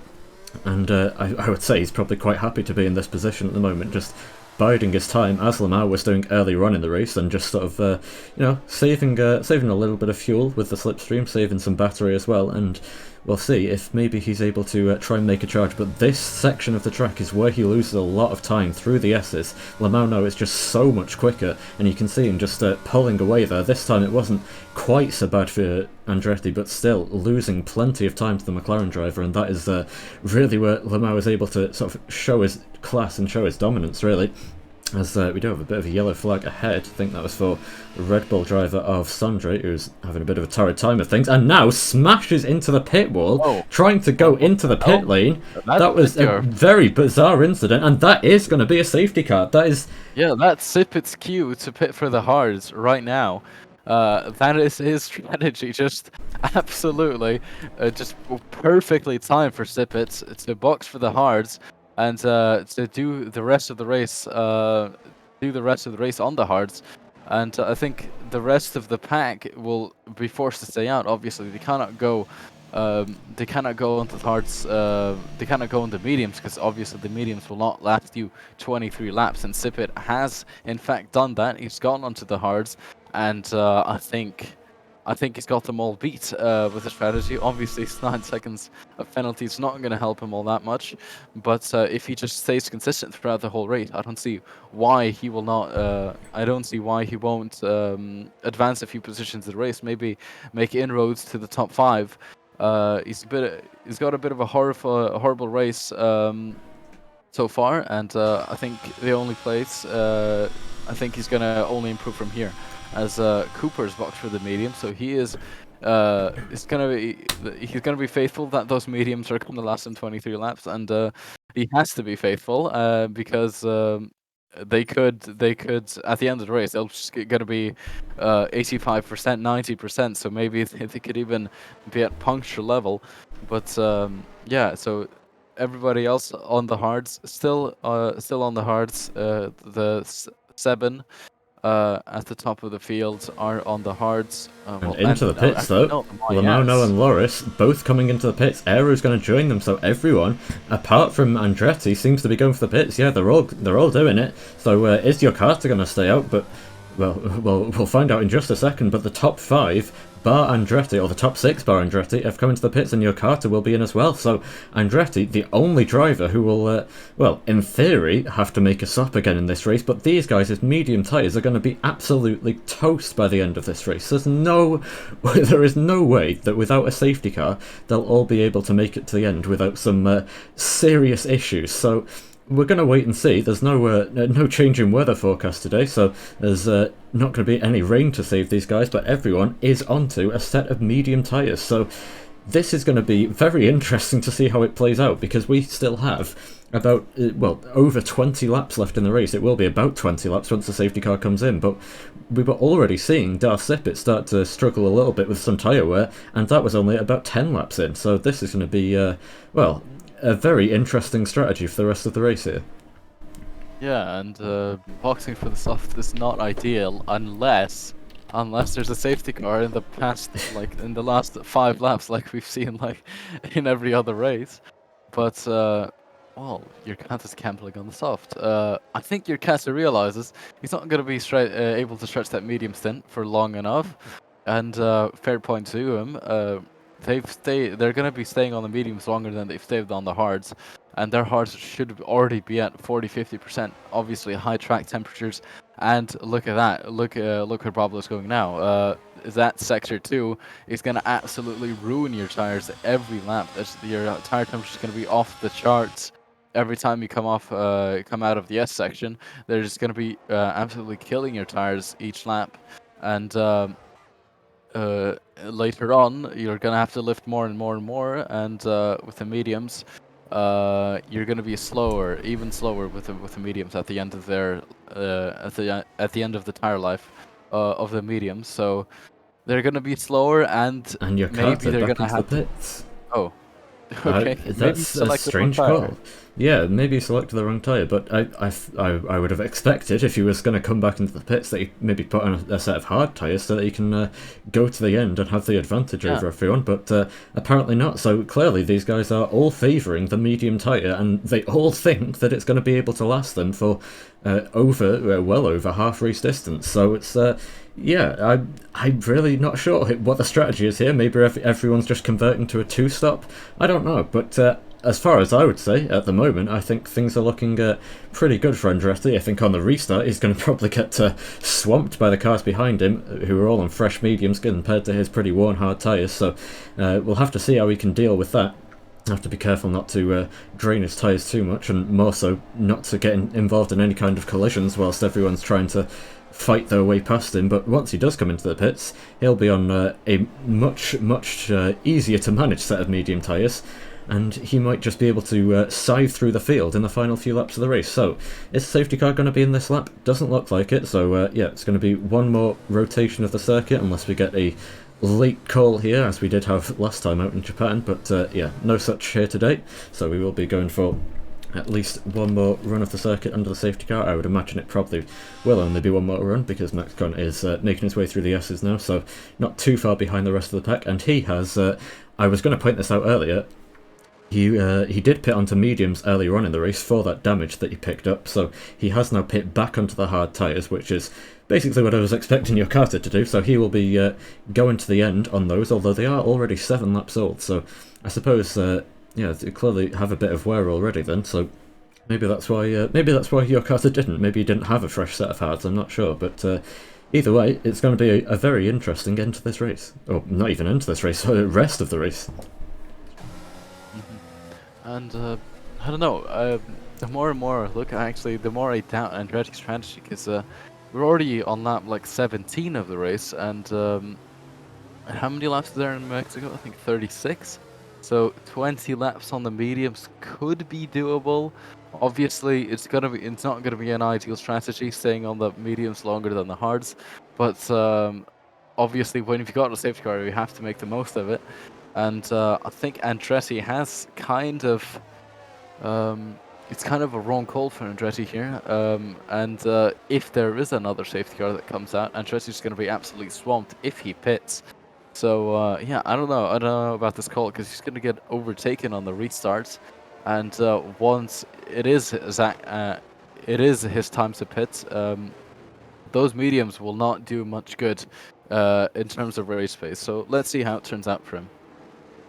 Speaker 1: and I would say he's probably quite happy to be in this position at the moment, just biding his time as Lmao was doing early on in the race, and just sort of you know, saving a little bit of fuel with the slipstream, saving some battery as well. And we'll see if maybe he's able to try and make a charge. But this section of the track is where he loses a lot of time through the S's. Lmao-no is just so much quicker, and you can see him just pulling away there. This time it wasn't quite so bad for Andretti, but still losing plenty of time to the McLaren driver, and that is really where Lmao is able to sort of show his class and show his dominance, really. As we do have a bit of a yellow flag ahead. I think that was for the Red Bull driver of Sandre, who's having a bit of a torrid time of things, and now smashes into the pit wall, trying to go into the pit lane. That was a very bizarre incident, and that is going to be a safety car. That is...
Speaker 2: Yeah, that's Sipit's cue to pit for the hards right now. That is his strategy, just absolutely, just perfectly timed for Sipit to box for the hards, and to do the rest of the race, on the hards. And I think the rest of the pack will be forced to stay out. Obviously, they cannot go into the hards. They cannot go into mediums, because obviously the mediums will not last you 23 laps. And Sipit has in fact done that. He's gone onto the hards, and I think he's got them all beat with the strategy. Obviously, 9 seconds of penalty is not going to help him all that much, but if he just stays consistent throughout the whole race, I don't see why he will not. I don't see why he won't advance a few positions in the race. Maybe make inroads to the top 5. He's got a bit of a horrible race so far, and I think the only place I think he's going to only improve from here, as Cooper's boxed for the medium, so he is he's gonna be faithful that those mediums are going to last him 23 laps, and he has to be faithful because they could at the end of the race they're just gonna be 85%, 90%, so maybe they could even be at puncture level. But yeah, so everybody else on the hards still on the hards. The 7 at the top of the field are on the hards.
Speaker 1: And into the pits, though. Lmao-no and Lrc both coming into the pits. Aero's going to join them, so everyone, apart from Andretti, seems to be going for the pits. Yeah, they're all doing it. So is your Carter going to stay out? But well, we'll find out in just a second. But the top 5, bar Andretti, or the top 6 bar Andretti, have come into the pits, and your Carter will be in as well. So Andretti, the only driver who will, well, in theory, have to make a stop again in this race. But these guys with medium tyres are going to be absolutely toast by the end of this race. There is no way that without a safety car, they'll all be able to make it to the end without some serious issues. So we're going to wait and see. There's no change in weather forecast today, so there's not going to be any rain to save these guys, but everyone is onto a set of medium tyres. So this is going to be very interesting to see how it plays out, because we still have about, well, over 20 laps left in the race. It will be about 20 laps once the safety car comes in, but we were already seeing Darth Sippet start to struggle a little bit with some tyre wear, and that was only about 10 laps in, so this is going to be, well, a very interesting strategy for the rest of the race here.
Speaker 2: Yeah, and boxing for the soft is not ideal unless there's a safety car in the past, like in the last 5 laps, like we've seen like in every other race. But well, your cat is gambling on the soft. I think your cat realizes he's not going to be able to stretch that medium stint for long enough. And fair point to him. They're going to be staying on the mediums longer than they've stayed on the hards, and their hards should already be at 40-50%. Obviously, high track temperatures, and look at that. Look where Pablo's going now. That sector 2 is going to absolutely ruin your tires every lap. Your tire temperature is going to be off the charts. Every time you come out of the S section, they're just going to be absolutely killing your tires each lap, and later on you're going to have to lift more and more and more, and with the mediums, you're going to be even slower with the mediums at the end of their at the end of the tire life of the mediums. So they're going to be slower, and
Speaker 1: your
Speaker 2: maybe they're
Speaker 1: going
Speaker 2: to have
Speaker 1: the pits.
Speaker 2: Oh. Okay,
Speaker 1: that's a strange call. Yeah, maybe you selected the wrong tyre, but I would have expected, if he was going to come back into the pits, that he maybe put on a set of hard tyres so that he can go to the end and have the advantage over everyone, but apparently not. So clearly these guys are all favouring the medium tyre, and they all think that it's going to be able to last them for well over half race distance. So it's yeah, I'm really not sure what the strategy is here. Maybe everyone's just converting to a 2-stop. I don't know, but as far as I would say, at the moment, I think things are looking pretty good for Andretti. I think on the restart, he's going to probably get swamped by the cars behind him, who are all on fresh mediums compared to his pretty worn hard tyres. So we'll have to see how he can deal with that. Have to be careful not to drain his tyres too much, and more so not to get involved in any kind of collisions whilst everyone's trying to fight their way past him. But once he does come into the pits, he'll be on a much easier to manage set of medium tyres, and he might just be able to scythe through the field in the final few laps of the race. So, is the safety car going to be in this lap? Doesn't look like it, so yeah, it's going to be one more rotation of the circuit, unless we get a late call here, as we did have last time out in Japan, but yeah, no such here today, so we will be going for at least one more run of the circuit under the safety car. I would imagine it probably will only be one more run, because Max Con is making his way through the S's now, so not too far behind the rest of the pack, and he has, I was going to point this out earlier, he did pit onto mediums earlier on in the race for that damage that he picked up, so he has now pit back onto the hard tyres, which is basically what I was expecting Yokata to do, so he will be going to the end on those, although they are already 7 laps old, so I suppose, yeah, they clearly have a bit of wear already then, so maybe that's why Yokata didn't. Maybe he didn't have a fresh set of hards, I'm not sure, but either way, it's going to be a very interesting end to this race. Or not even end to this race, rest of the race.
Speaker 2: And I don't know, the more and more I look, actually, the more I doubt Andretti's strategy, because we're already on lap like 17 of the race, and how many laps is there in Mexico? I think 36. So 20 laps on the mediums could be doable. Obviously, it's not gonna be an ideal strategy staying on the mediums longer than the hards, but obviously when you've got a safety car, you have to make the most of it. And I think Andretti has kind of it's kind of a wrong call for Andretti here. And if there is another safety car that comes out, Andretti's going to be absolutely swamped if he pits. So yeah, I don't know about this call, because he's going to get overtaken on the restarts, and once it is his time to pit, those mediums will not do much good in terms of race pace. So let's see how it turns out for him.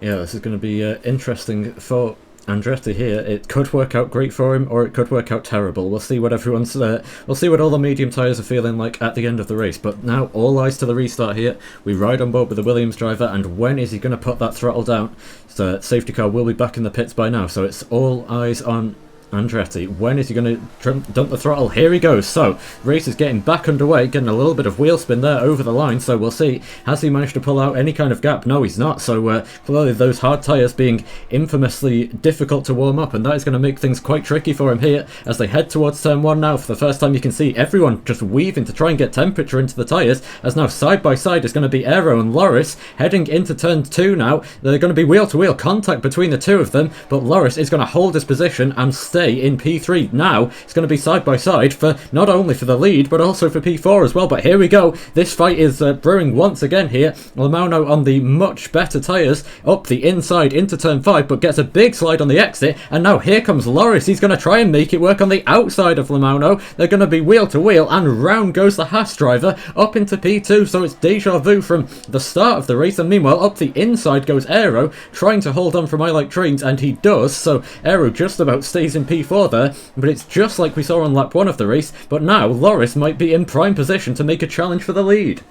Speaker 1: Yeah, this is going to be interesting for Andretti here. It could work out great for him, or it could work out terrible. We'll see what everyone's we'll see what all the medium tyres are feeling like at the end of the race. But now, all eyes to the restart here. We ride on board with the Williams driver, and when is he going to put that throttle down? So safety car will be back in the pits by now, so it's all eyes on Andretti, when is he going to dump the throttle? Here he goes. So, race is getting back underway, getting a little bit of wheel spin there over the line. So we'll see, has he managed to pull out any kind of gap? No, he's not. So clearly those hard tyres being infamously difficult to warm up, and that is going to make things quite tricky for him here as they head towards turn 1 now. For the first time you can see everyone just weaving to try and get temperature into the tyres, as now side by side is going to be Aero and Lrc heading into turn 2 now. They're going to be wheel to wheel contact between the two of them, but Lrc is going to hold his position and stay in P3. Now it's going to be side by side for not only for the lead but also for P4 as well. But here we go, this fight is brewing once again here. Lmao-no on the much better tyres up the inside into turn 5, but gets a big slide on the exit, and now here comes Lrc. He's going to try and make it work on the outside of Lmao-no. They're going to be wheel to wheel, and round goes the Haas driver up into P2. So it's deja vu from the start of the race, and meanwhile up the inside goes Aero trying to hold on from I Like Trains, and he does. So Aero just about stays in P4 there, but it's just like we saw on lap 1 of the race. But now Lrc might be in prime position to make a challenge for the lead.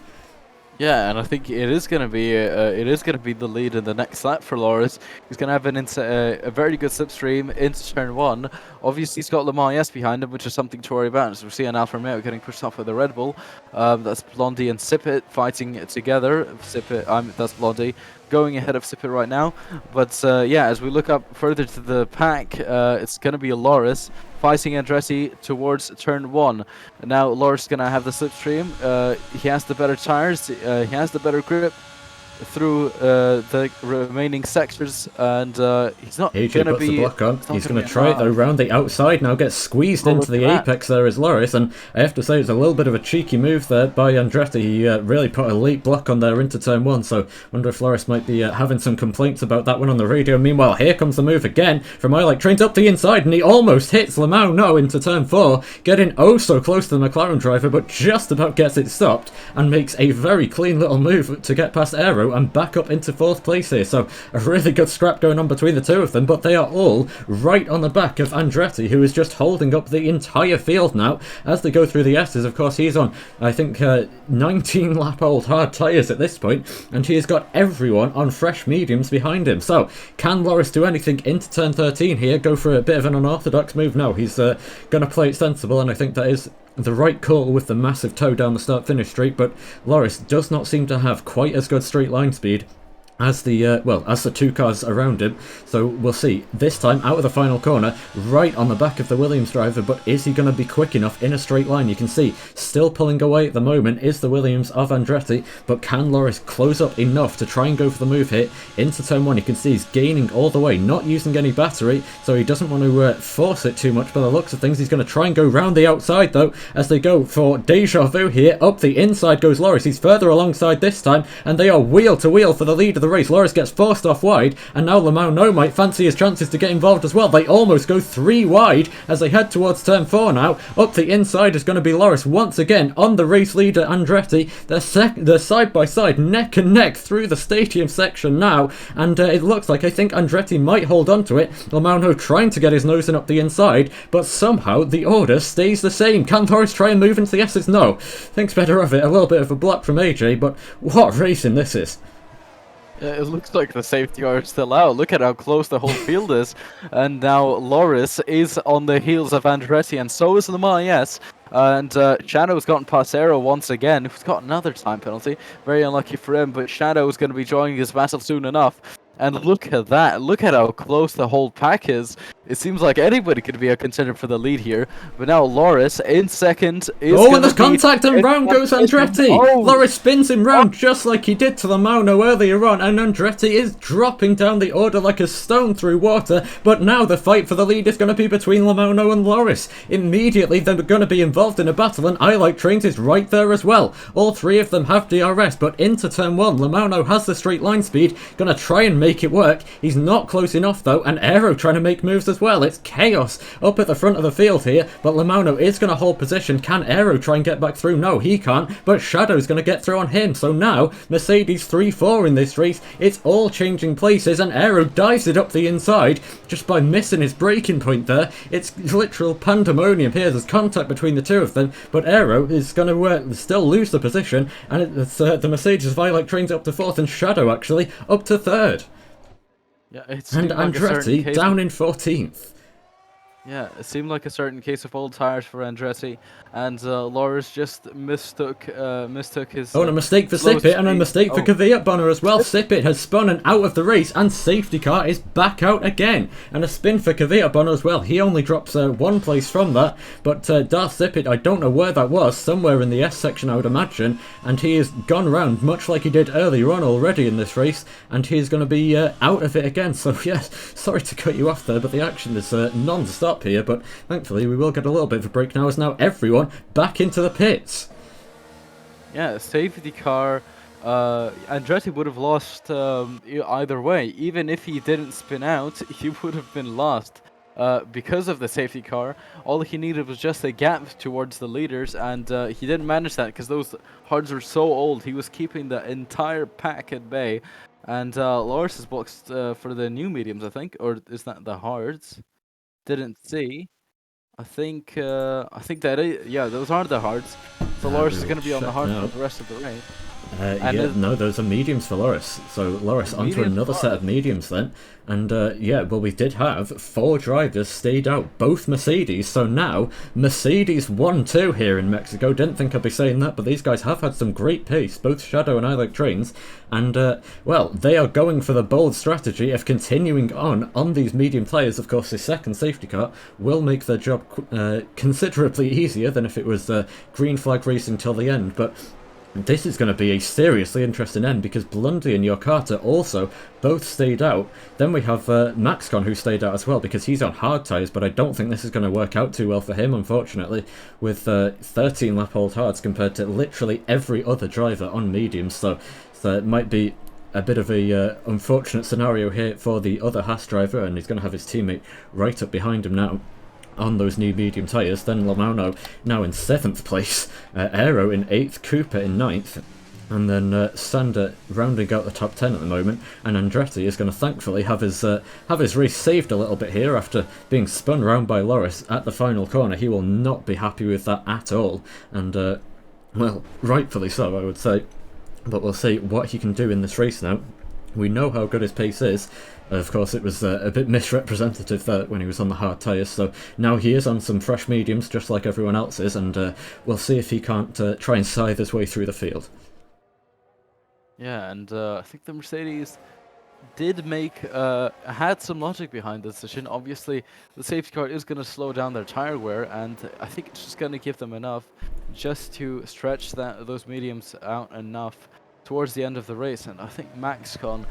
Speaker 2: Yeah, and I think it is going to be the lead in the next lap for Lrc. He's going to have a very good slipstream into turn 1. Obviously, he's got Lmao-no behind him, which is something to worry about. So we're seeing Alfa Romeo getting pushed off with the Red Bull. That's Blondie and Sipit fighting together. That's Blondie going ahead of Sipit right now. But yeah, as we look up further to the pack, it's going to be Lrc fighting Andretti towards turn 1. Now Lrc's going to have the slipstream. He has the better tires, he has the better grip through the remaining sectors, and he's not going to be...
Speaker 1: the block on. He's going to try it though round the outside now, gets squeezed into the apex there as Lrc, and I have to say it's a little bit of a cheeky move there by Andretti. He really put a late block on there into turn 1, so wonder if Lrc might be having some complaints about that one on the radio. Meanwhile, here comes the move again from I Like Trains up the inside, and he almost hits Lmao-no into turn 4, getting oh so close to the McLaren driver, but just about gets it stopped and makes a very clean little move to get past Aero and back up into 4th place here. So a really good scrap going on between the two of them, but they are all right on the back of Andretti, who is just holding up the entire field now as they go through the S's. Of course, he's on, I think, 19 lap old hard tyres at this point, and he has got everyone on fresh mediums behind him. So can Lrc do anything into turn 13 here? Go for a bit of an unorthodox move? No, he's going to play it sensible, and I think that is the right call with the massive toe down the start-finish straight. But Lrc does not seem to have quite as good straight line speed as the as the two cars around him. So we'll see. This time out of the final corner, right on the back of the Williams driver, but is he going to be quick enough in a straight line? You can see still pulling away at the moment is the Williams of Andretti, but can Lrc close up enough to try and go for the move hit into turn 1? You can see he's gaining all the way, not using any battery, so he doesn't want to force it too much. By the looks of things, he's going to try and go round the outside though, as they go for deja vu here. Up the inside goes Lrc. He's further alongside this time, and they are wheel to wheel for the lead of the race. Lrc gets forced off wide, and now Lmao-no might fancy his chances to get involved as well. They almost go 3 wide as they head towards turn 4 now. Up the inside is going to be Lrc once again on the race leader Andretti. They're side by side, neck and neck through the stadium section now, and it looks like I think Andretti might hold on to it. Lmao-no trying to get his nose in up the inside, but somehow the order stays the same. Can Lrc try and move into the S's? No. Thinks better of it. A little bit of a block from AJ, but what racing this is.
Speaker 2: It looks like the safety car is still out. Look at how close the whole field is. And now Lrc is on the heels of Andretti, and so is Lmao-no. And Shadow's gotten past Aero once again, who's got another time penalty. Very unlucky for him, but Shadow is going to be joining his battle soon enough. And look at that. Look at how close the whole pack is. It seems like anybody could be a contender for the lead here. But now Lrc in second is
Speaker 1: and there's contact, and round goes Andretti. Lrc spins him round just like he did to Lmao-no earlier on, and Andretti is dropping down the order like a stone through water. But now the fight for the lead is going to be between Lmao-no and Lrc. Immediately they're going to be involved in a battle, and I Like Trains is right there as well. All three of them have DRS, but into turn 1, Lmao-no has the straight line speed, going to try and make it work. He's not close enough though, and Aero trying to make moves as well. It's chaos up at the front of the field here, but Lmao-no is going to hold position. Can Aero try and get back through? No, he can't, but Shadow's going to get through on him. So now Mercedes 3-4 in this race. It's all changing places, and Aero dives it up the inside just by missing his braking point there. It's literal pandemonium here. There's contact between the two of them, but Aero is going to still lose the position, and it's the Mercedes of I Like Trains up to 4th, and Shadow actually up to 3rd.
Speaker 2: Yeah, it's
Speaker 1: and Andretti down in 14th.
Speaker 2: Yeah, it seemed like a certain case of old tires for Andretti, and Lars just mistook his
Speaker 1: Oh, and a mistake for
Speaker 2: slow
Speaker 1: Sipit, and a
Speaker 2: speed.
Speaker 1: mistake for
Speaker 2: Oh,
Speaker 1: Kvyat Bonner as well. Sipit has spun and out of the race, and safety car is back out again. And a spin for Kvyat Bonner as well. He only drops one place from that, but Darth Sipit, I don't know where that was, somewhere in the S section I would imagine, and he has gone round much like he did earlier on already in this race, and he is going to be out of it again. So yes, sorry to cut you off there, but the action is non-stop here, but thankfully we will get a little bit of a break now as now everyone back into the pits.
Speaker 2: yeah, safety car. Andretti would have lost either way. Even if he didn't spin out, he would have been lost. Because of the safety car, all he needed was just a gap towards the leaders, and he didn't manage that because those hards were so old. He was keeping the entire pack at bay, and Lars is boxed for the new mediums, I think, or is that the hards? Didn't see. I think that yeah, those are the hards. So Lars is going to be on the hard for the rest of the race.
Speaker 1: Yeah, no, those are mediums for Loris. So Loris onto another set of mediums then. And yeah, well, we did have 4 drivers stayed out, both Mercedes. So now Mercedes 1-2 here in Mexico. Didn't think I'd be saying that, but these guys have had some great pace, both Shadow and I Like Trains. And well, they are going for the bold strategy of continuing on these medium tyres. Of course, the second safety car will make their job considerably easier than if it was green flag racing till the end. But this is going to be a seriously interesting end because Blundy and Yokata also both stayed out. Then we have Maxcon who stayed out as well because he's on hard tyres, but I don't think this is going to work out too well for him, unfortunately, with 13 lap old hards compared to literally every other driver on mediums. So it might be a bit of a unfortunate scenario here for the other Haas driver, and he's going to have his teammate right up behind him now on those new medium tyres. Then Lmao-no now in 7th place, Aero in 8th, Cooper in 9th, and then Sander rounding out the top 10 at the moment, and Andretti is going to thankfully have his race saved a little bit here after being spun round by Loris at the final corner. He will not be happy with that at all, and well, rightfully so, I would say, but we'll see what he can do in this race now. We know how good his pace is. Of course, it was a bit misrepresentative when he was on the hard tyres, so now he is on some fresh mediums, just like everyone else is, and we'll see if he can't try and scythe his way through the field.
Speaker 2: Yeah, and I think the Mercedes did had some logic behind the decision. Obviously, the safety car is going to slow down their tire wear, and I think it's just going to give them enough just to stretch those mediums out enough towards the end of the race. And I think Maxcon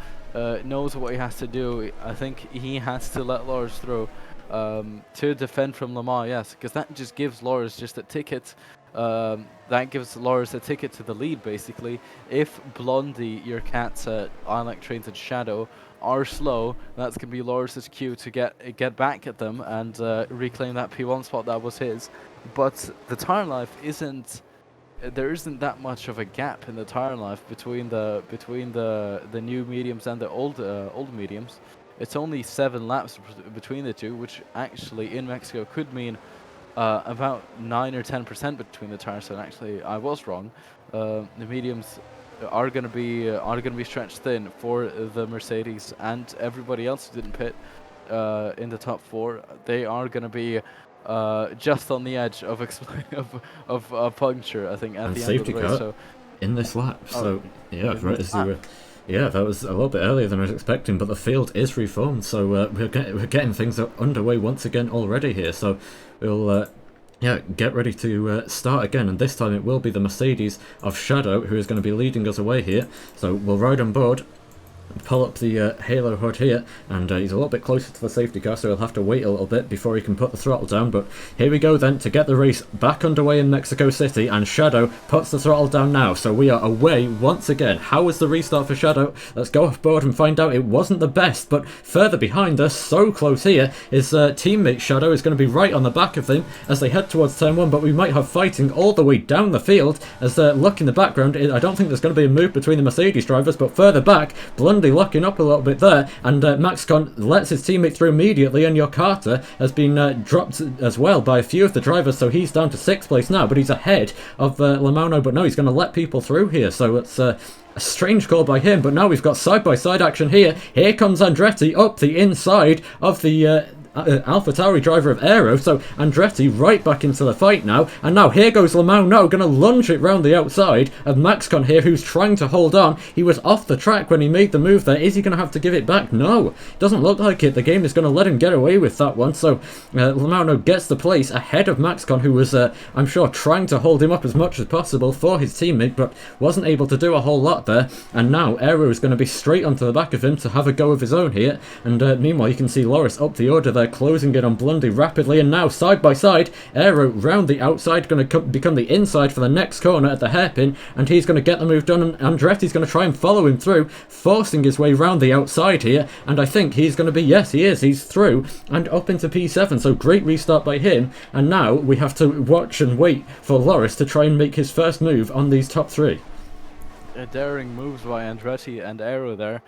Speaker 2: knows what he has to do. I think he has to let Lars through to defend from Le Mans, yes, because that just gives Lars just a ticket. That gives Lars a ticket to the lead, basically. If Blondie, your cats, I Like Trains and Shadow are slow, that's going to be Lars' cue to get back at them and reclaim that P1 spot that was his. But the tire life there isn't that much of a gap in the tire life between the new mediums and the old mediums. It's only 7 laps between the two, which actually in Mexico could mean about 9 or 10% between the tires. So actually, I was wrong. The mediums are going to be stretched thin for the Mercedes and everybody else who didn't pit in the top 4. They are going to be just on the edge of of puncture, I think, at the end of the race. So
Speaker 1: in this lap, so yeah, right as you were. Yeah, that was a little bit earlier than I was expecting, but the field is reformed, so we're getting things underway once again already here. So we'll yeah, get ready to start again, and this time it will be the Mercedes of Shadow who is going to be leading us away here. So we'll ride on board, pull up the halo hood here, and he's a little bit closer to the safety car, so he'll have to wait a little bit before he can put the throttle down. But here we go then to get the race back underway in Mexico City, and Shadow puts the throttle down now, so we are away once again. How was the restart for Shadow? Let's go off board and find out. It wasn't the best, but further behind us, so close here, his teammate Shadow is going to be right on the back of him as they head towards turn 1, but we might have fighting all the way down the field. As look in the background, I don't think there's going to be a move between the Mercedes drivers, but further back, Blundy locking up a little bit there, and Maxcon lets his teammate through immediately, and Yokata has been dropped as well by a few of the drivers, so he's down to 6th place now, but he's ahead of Lmao-no, but no, he's going to let people through here, so it's a strange call by him. But now we've got side-by-side action here. Here comes Andretti up the inside of the AlphaTauri driver of Aero, so Andretti right back into the fight now, and now here goes Lmao-no, going to lunge it round the outside of Maxcon here, who's trying to hold on. He was off the track when he made the move there. Is he going to have to give it back? No, doesn't look like it. The game is going to let him get away with that one, so Lmao-no gets the place ahead of Maxcon, who was, I'm sure, trying to hold him up as much as possible for his teammate, but wasn't able to do a whole lot there, and now Aero is going to be straight onto the back of him to have a go of his own here, and meanwhile you can see Lrc up the order there, closing in on Blondie rapidly, and now side by side, Aero round the outside, going to become the inside for the next corner at the hairpin, and he's going to get the move done, and Andretti's going to try and follow him through, forcing his way round the outside here, and I think he's going to be, yes he is, he's through, and up into P7, so great restart by him, and now we have to watch and wait for Lrc to try and make his first move on these top three.
Speaker 2: Daring moves by Andretti and Aero there.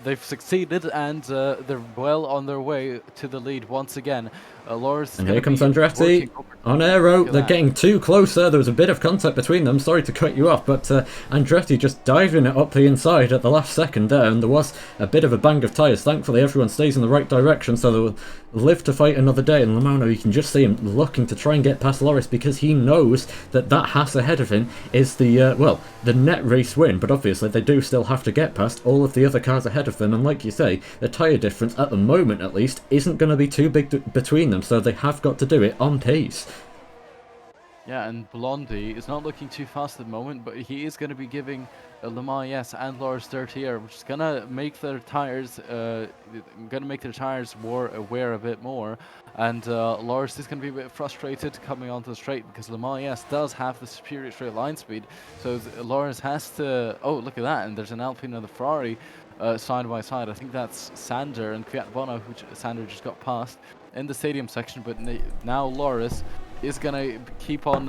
Speaker 2: They've succeeded, and they're well on their way to the lead once again. Lrc,
Speaker 1: and here comes Andretti on Aero. They're getting too close there. There was a bit of contact between them. Sorry to cut you off, but Andretti just diving it up the inside at the last second there, and there was a bit of a bang of tyres. Thankfully, everyone stays in the right direction, so they'll live to fight another day. And Lmao-no, you can just see him looking to try and get past Lrc, because he knows that that Haas ahead of him is the, well, the net race win, but obviously they do still have to get past all of the other cars ahead of them, and like you say, the tyre difference, at the moment at least, isn't going to be too big between them, so they have got to do it on pace.
Speaker 2: Yeah, and Blondie is not looking too fast at the moment, but he is going to be giving Lmao and Lrc dirty air, which is going to make their tires wear a bit more, and Lrc is going to be a bit frustrated coming onto the straight, because Lmao does have the superior straight line speed, so Lrc has to, oh look at that, and there's an Alpine and a Ferrari side by side. I think that's Sander and Fiat Bono, who Sander just got past in the stadium section, but now Lrc is gonna keep on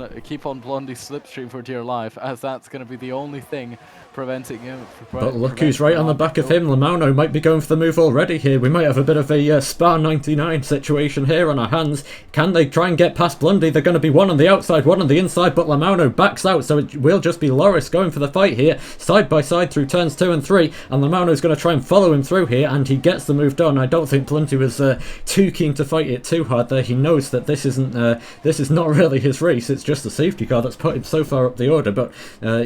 Speaker 2: Blondie's slipstream for dear life, as that's gonna be the only thing preventing him.
Speaker 1: But look who's right on the back of him. Lmao-no might be going for the move already here. We might have a bit of a Spa 99 situation here on our hands. Can they try and get past Blondie? They're going to be one on the outside, one on the inside, but Lmao-no backs out, so it will just be Lrc going for the fight here, side by side through turns 2 and 3, and Lmao-no's going to try and follow him through here, and he gets the move done. I don't think Blondie was too keen to fight it too hard there. He knows that this is not really his race. It's just a safety car that's put him so far up the order, but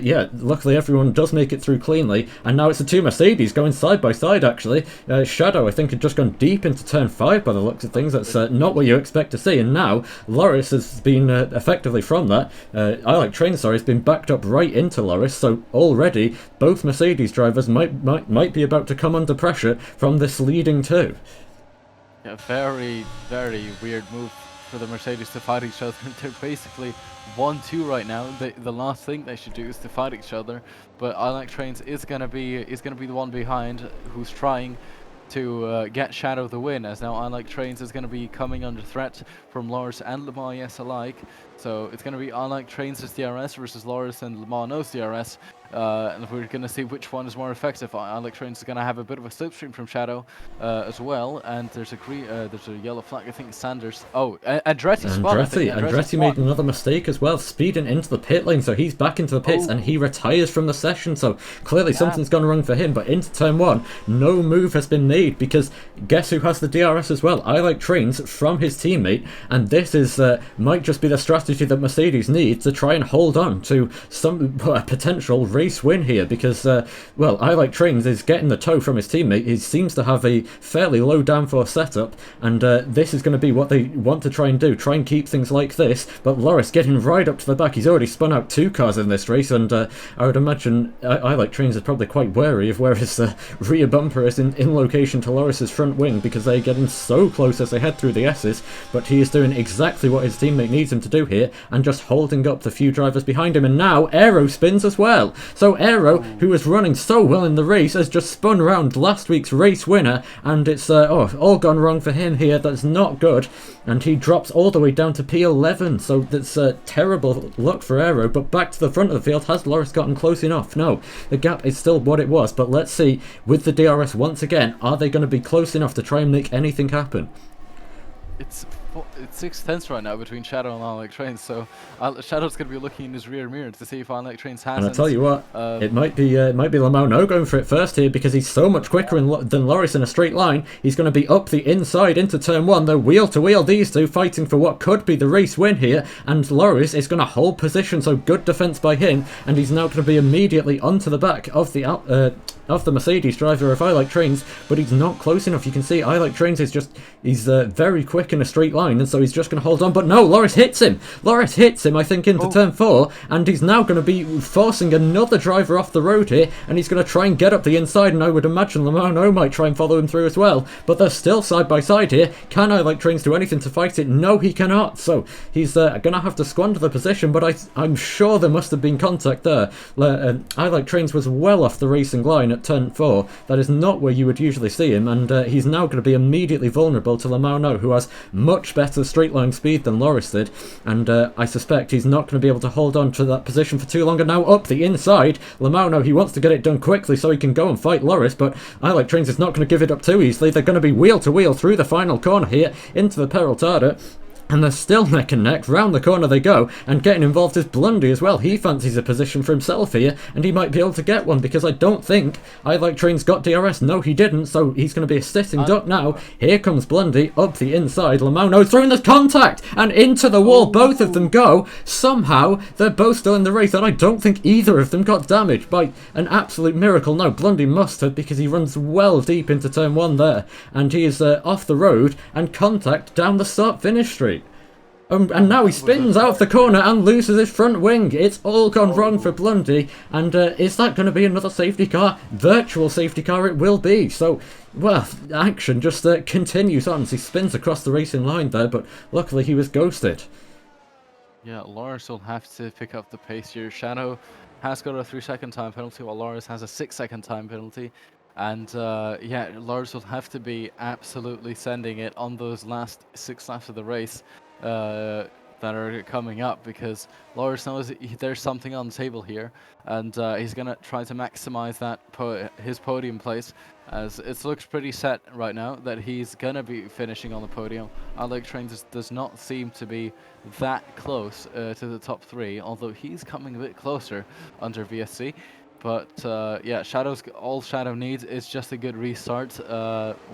Speaker 1: yeah, luckily everyone does make it through cleanly, and now it's the two Mercedes going side by side actually. Shadow, I think, had just gone deep into turn 5 by the looks of things. That's not what you expect to see, and now Lrc has been effectively from that. I Like Train, sorry, has been backed up right into Lrc, so already both Mercedes drivers might be about to come under pressure from this leading two.
Speaker 2: Yeah, very, very weird move for the Mercedes to fight each other. They're basically 1-2 right now. The last thing they should do is to fight each other. But I Like Trains is gonna be the one behind, who's trying to get Shadow the win, as now I Like Trains is going to be coming under threat from Lrc and Lmao alike. So it's going to be I Like Trains' DRS versus Lrc and Lmao-no's DRS. And we're going to see which one is more effective. I Like Trains is going to have a bit of a slipstream from Shadow as well. And there's a yellow flag. I think Sanders. Oh, Andretti spun.
Speaker 1: Andretti made another mistake as well, speeding into the pit lane. So he's back into the pits and he retires from the session. So clearly something's gone wrong for him. But into turn 1, no move has been made, because guess who has the DRS as well? I Like Trains from his teammate. And this is might just be the strategy that Mercedes needs to try and hold on to some potential race win here, because well, I Like Trains is getting the tow from his teammate. He seems to have a fairly low downforce setup, and this is going to be what they want to try and do, try and keep things like this. But Lrc getting right up to the back. He's already spun out 2 cars in this race, and I would imagine I Like Trains is probably quite wary of where his rear bumper is in location to Lrc's front wing, because they're getting so close as they head through the S's. But he is doing exactly what his teammate needs him to do here, and just holding up the few drivers behind him. And now Aero spins as well. So Aero, who was running so well in the race, has just spun around last week's race winner, and it's all gone wrong for him here. That's not good, and he drops all the way down to P11. So that's a terrible luck for Aero. But back to the front of the field, has Lrc gotten close enough? No, the gap is still what it was. But let's see, with the DRS once again, are they going to be close enough to try and make anything happen?
Speaker 2: It's it's 6 tenths right now between Shadow and Unlike Trains, so Shadow's gonna be looking in his rear mirror to see if Unlike Trains has.
Speaker 1: And I tell you what, it might be Lmao-no going for it first here, because he's so much quicker than Lrc in a straight line. He's going to be up the inside into turn 1. They're wheel to wheel, these two, fighting for what could be the race win here. And Lrc is going to hold position, so good defense by him. And he's now going to be immediately onto the back of the Mercedes driver of I Like Trains, but he's not close enough. You can see I Like Trains is he's very quick in a straight line, and so he's just going to hold on. But no, Lrc hits him. Lrc hits him, I think, into turn 4, and he's now going to be forcing another driver off the road here, and he's going to try and get up the inside, and I would imagine Lmao-no might try and follow him through as well. But they're still side by side here. Can I Like Trains do anything to fight it? No, he cannot. So he's going to have to squander the position, but I'm sure there must have been contact there. I Like Trains was well off the racing line at turn 4. That is not where you would usually see him, and he's now going to be immediately vulnerable to Lmao-no, who has much better straight line speed than Lrc did, and I suspect he's not going to be able to hold on to that position for too long. And now up the inside, Lmao-no, he wants to get it done quickly so he can go and fight Lrc, but I Like Trains is not going to give it up too easily. They're going to be wheel to wheel through the final corner here into the Peraltada. And they're still neck and neck. Round the corner they go, and getting involved is Blundy as well. He fancies a position for himself here, and he might be able to get one, because I don't think I Like Trains got DRS. No, he didn't, so he's going to be a sitting duck now. Here comes Blundy up the inside. Lmao-no throwing the contact, and into the wall. Both of them go. Somehow, they're both still in the race, and I don't think either of them got damaged by an absolute miracle. No, Blundy must have, because he runs well deep into turn 1 there, and he is off the road, and contact down the start-finish street. And now he spins out of the corner and loses his front wing. It's all gone wrong for Blundy. And is that going to be another safety car? Virtual safety car it will be. So, well, action just continues on as he spins across the racing line there. But luckily he was ghosted.
Speaker 2: Yeah, Lrc will have to pick up the pace here. Shadow has got a 3-second time penalty, while Lrc has a 6-second time penalty. And yeah, Lrc will have to be absolutely sending it on those last 6 laps of the race that are coming up, because Lrc knows there's something on the table here, and he's gonna try to maximize that his podium place, as it looks pretty set right now that he's gonna be finishing on the podium. I Like Trains does not seem to be that close to the top 3, although he's coming a bit closer under VSC. But yeah, all Shadow needs is just a good restart,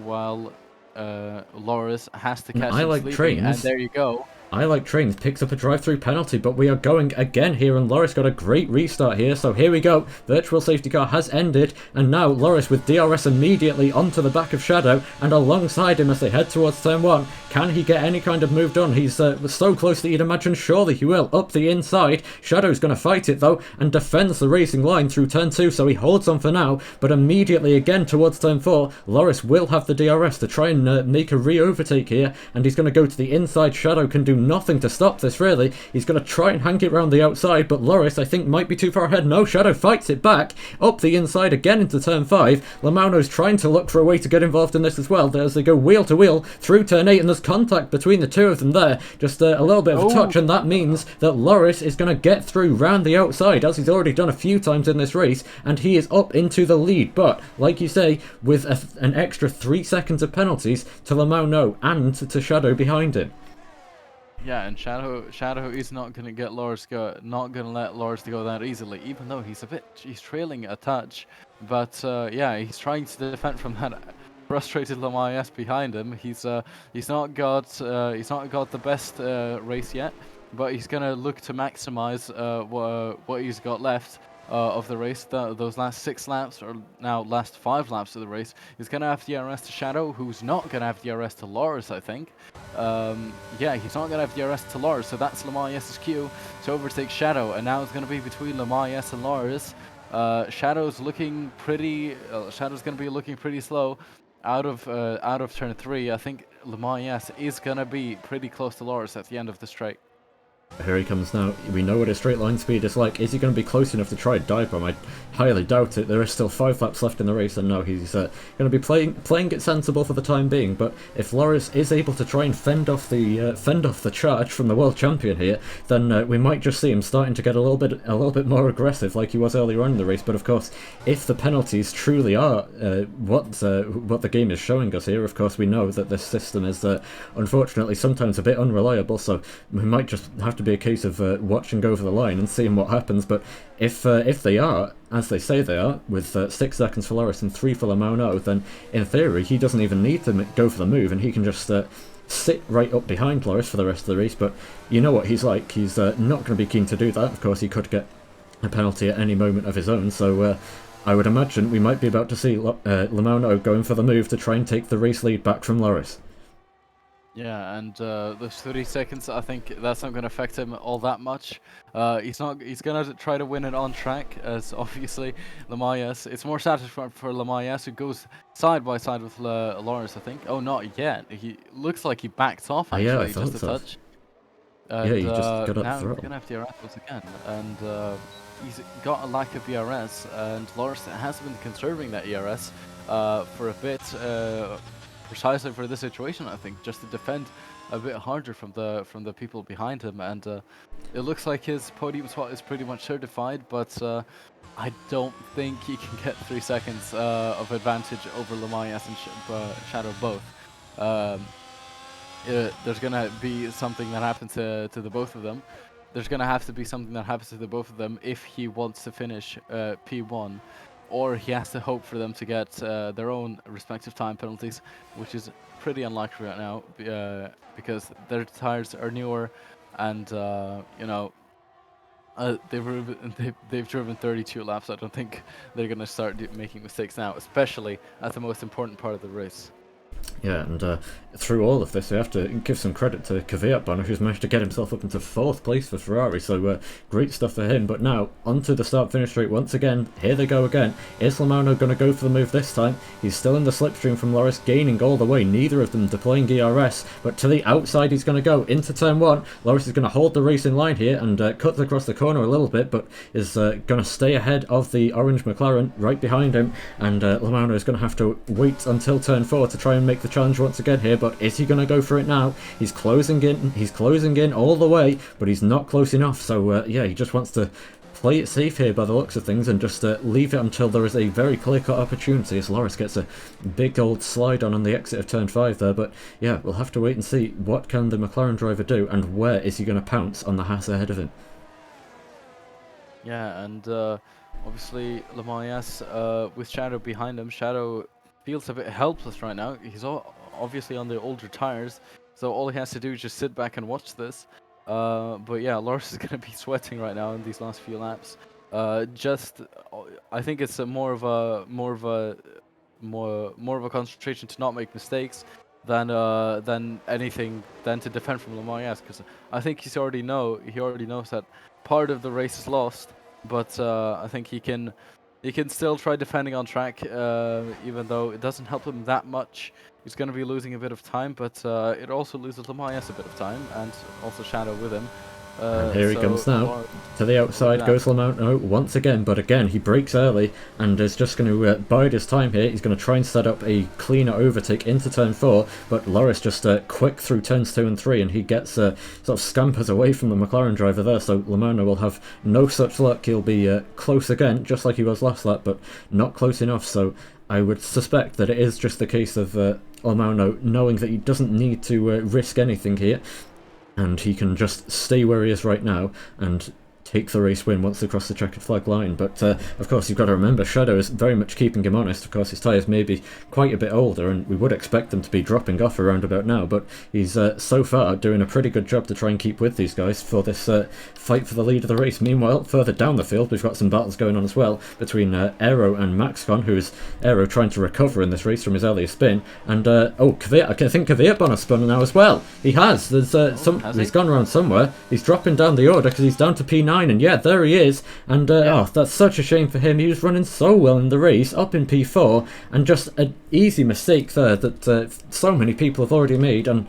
Speaker 2: while Lrc has to catch him sleeping,
Speaker 1: Trains.
Speaker 2: and there you go.
Speaker 1: I Like Trains picks up a drive-through penalty, but we are going again here, and Lrc got a great restart here, so here we go. Virtual safety car has ended, and now Lrc with DRS immediately onto the back of Shadow, and alongside him as they head towards turn 1. Can he get any kind of move done? He's so close that you'd imagine surely he will. Up the inside, Shadow's going to fight it though, and defends the racing line through turn 2, so he holds on for now, but immediately again towards turn 4, Lrc will have the DRS to try and make a re-overtake here, and he's going to go to the inside. Shadow can do nothing to stop this, really. He's going to try and hang it round the outside, but Lrc, I think, might be too far ahead. No, Shadow fights it back up the inside again into turn 5. Lmao-no's trying to look for a way to get involved in this as well, as they go wheel to wheel through turn 8, and there's contact between the two of them there. Just a little bit of a touch, and that means that Lrc is going to get through round the outside, as he's already done a few times in this race, and he is up into the lead. But, like you say, with an extra 3 seconds of penalties to Lmao-no and to Shadow behind him.
Speaker 2: Yeah, and Shadow is not gonna let Lrc go that easily, even though he's trailing a touch. But yeah, he's trying to defend from that frustrated Lmao behind him. He's not got the best race yet, but he's gonna look to maximize what he's got left of the race. Those last 6 laps, or now last 5 laps of the race, he's gonna have DRS to Shadow, who's not gonna have DRS to Lrc, I think. Yeah, he's not gonna have DRS to Lrc, so that's Lmao-no's cue to overtake Shadow, and now it's gonna be between Lmao and Lrc. Shadow's gonna be looking pretty slow out of turn 3. I think Lmao is gonna be pretty close to Lrc at the end of the straight.
Speaker 1: Here he comes now. We know what his straight line speed is like. Is he going to be close enough to try a dive bomb? I highly doubt it. There is still 5 laps left in the race, and no, he's going to be playing it sensible for the time being. But if Lrc is able to try and fend off the charge from the world champion here, then we might just see him starting to get a little bit more aggressive, like he was earlier on in the race. But of course, if the penalties truly are what the game is showing us here, of course we know that this system is unfortunately sometimes a bit unreliable. So we might just have to be a case of watching over the line and seeing what happens. But if they are, as they say they are, with 6 seconds for Lrc and 3 for Lmao-no, then in theory he doesn't even need to go for the move, and he can just sit right up behind Lrc for the rest of the race. But you know what he's like, he's not going to be keen to do that. Of course, he could get a penalty at any moment of his own, so I would imagine we might be about to see Lmao-no going for the move to try and take the race lead back from Lrc.
Speaker 2: Yeah, and those 30 seconds, I think that's not going to affect him all that much. He's going to try to win it on track, as obviously Lmao-no. It's more satisfying for Lmao-no, who goes side by side with Lrc, I think. Oh, not yet. He looks like he backed off, actually,
Speaker 1: yeah, I
Speaker 2: just a
Speaker 1: so.
Speaker 2: touch. And,
Speaker 1: yeah, he just got up the
Speaker 2: now
Speaker 1: throttle.
Speaker 2: he's going to have DRS again, and he's got a lack of ERS, and Lrc has been conserving that ERS for a bit, precisely for this situation, I think, just to defend a bit harder from the people behind him. And it looks like his podium spot is pretty much certified, but I don't think he can get 3 seconds of advantage over Lmao-no and Shadow both. There's gonna be something that happens to the both of them. There's gonna have to be something that happens to the both of them if he wants to finish P1. Or he has to hope for them to get their own respective time penalties, which is pretty unlikely right now, because their tires are newer, and you know, they've driven 32 laps. I don't think they're gonna start making mistakes now, especially at the most important part of the race.
Speaker 1: Yeah, and through all of this, we have to give some credit to Kvyat, who's managed to get himself up into 4th place for Ferrari, so great stuff for him. But now, onto the start-finish straight once again. Here they go again. Is Lmao-no going to go for the move this time? He's still in the slipstream from Lrc, gaining all the way, neither of them deploying ERS, but to the outside he's going to go, into turn 1. Lrc is going to hold the race in line here, and cuts across the corner a little bit, but is going to stay ahead of the orange McLaren right behind him, and Lmao-no is going to have to wait until turn 4 to try and make the challenge once again here. But is he going to go for it now? He's closing in all the way, but he's not close enough. So yeah, he just wants to play it safe here by the looks of things, and just leave it until there is a very clear-cut opportunity, as Lrc gets a big old slide on the exit of turn 5 there. But yeah, we'll have to wait and see what can the McLaren driver do, and where is he going to pounce on the Haas ahead of him.
Speaker 2: Yeah, and obviously Lmao-no, with Shadow behind him, Shadow feels a bit helpless right now. He's obviously on the older tires, so all he has to do is just sit back and watch this. But yeah, Lrc is going to be sweating right now in these last few laps. I think it's more of a concentration to not make mistakes than anything than to defend from Lmao-no, because I think he already knows that part of the race is lost. But I think he can still try defending on track, even though it doesn't help him that much. He's going to be losing a bit of time, but it also loses Lmao-no a bit of time, and also Shadow with him.
Speaker 1: And here he comes now. To the outside goes Lmao-no once again, but again he brakes early and is just going to bide his time here. He's going to try and set up a cleaner overtake into turn 4, but Lrc just quick through turns 2 and 3, and he gets sort of scampers away from the McLaren driver there. So Lmao-no will have no such luck. He'll be close again, just like he was last lap, but not close enough. So I would suspect that it is just the case of Lmao-no knowing that he doesn't need to risk anything here, and he can just stay where he is right now and take the race win once they cross the checkered flag line. But of course you've got to remember, Shadow is very much keeping him honest. Of course his tyres may be quite a bit older, and we would expect them to be dropping off around about now, but he's so far doing a pretty good job to try and keep with these guys for this fight for the lead of the race. Meanwhile, further down the field we've got some battles going on as well between Aero and Maxcon, who is Aero trying to recover in this race from his earlier spin, and Kvyat, I think Kvyat has spun now as well. He has. There's he's gone around somewhere. He's dropping down the order because he's down to P9. P9, and yeah, there he is. And oh, that's such a shame for him. He was running so well in the race, up in P4, and just an easy mistake there that so many people have already made, and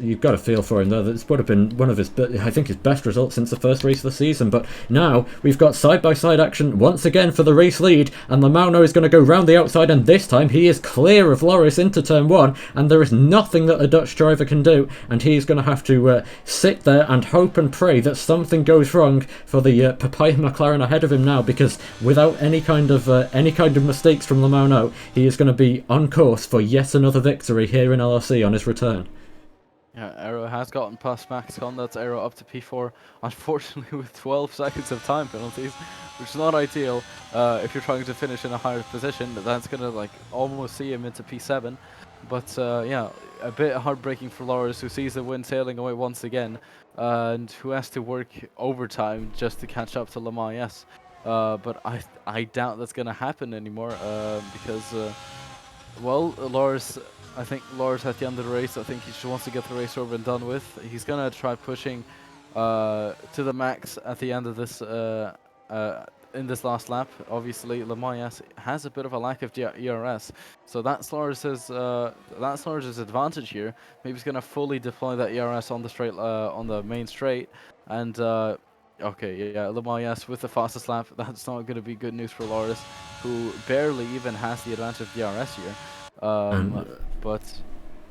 Speaker 1: you've got to feel for him though. This would have been one of his, I think, his best results since the first race of the season. But now we've got side-by-side action once again for the race lead, and Lmao-no is going to go round the outside, and this time he is clear of Lrc into turn 1, and there is nothing that a Dutch driver can do, and he's going to have to sit there and hope and pray that something goes wrong for the Papaya McLaren ahead of him now, because without any kind of mistakes from Lmao-no, he is going to be on course for yet another victory here in LRC on his return.
Speaker 2: Yeah, Aero has gotten past Maxcon. That's Aero up to P4, unfortunately with 12 seconds of time penalties, which is not ideal. If you're trying to finish in a higher position, that's going to like almost see him into P7. But yeah, a bit heartbreaking for Lrc, who sees the win sailing away once again, and who has to work overtime just to catch up to Lmao. But I doubt that's going to happen anymore, because, well, I think Lrc at the end of the race, I think he just wants to get the race over and done with. He's going to try pushing to the max at the end of this, in this last lap. Obviously, Lmao has a bit of a lack of ERS, so that's Lrc's advantage here. Maybe he's going to fully deploy that ERS on the straight, on the main straight, and okay, yeah, Lmao with the fastest lap. That's not going to be good news for Lrc, who barely even has the advantage of DRS here. But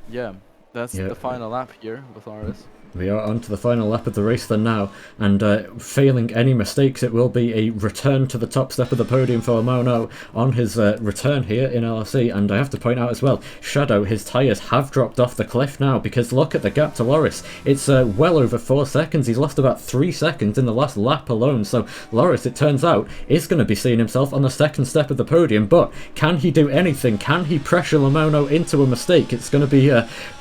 Speaker 2: yeah, that's the final lap here with Lrc.
Speaker 1: We are on to the final lap of the race then now, and failing any mistakes, it will be a return to the top step of the podium for Lmao-no on his return here in LRC. And I have to point out as well, Shadow, his tyres have dropped off the cliff now, because look at the gap to Lrc. It's well over 4 seconds. He's lost about 3 seconds in the last lap alone. So Lrc, it turns out, is going to be seeing himself on the second step of the podium. But can he do anything? Can he pressure Lmao-no into a mistake? It's going to be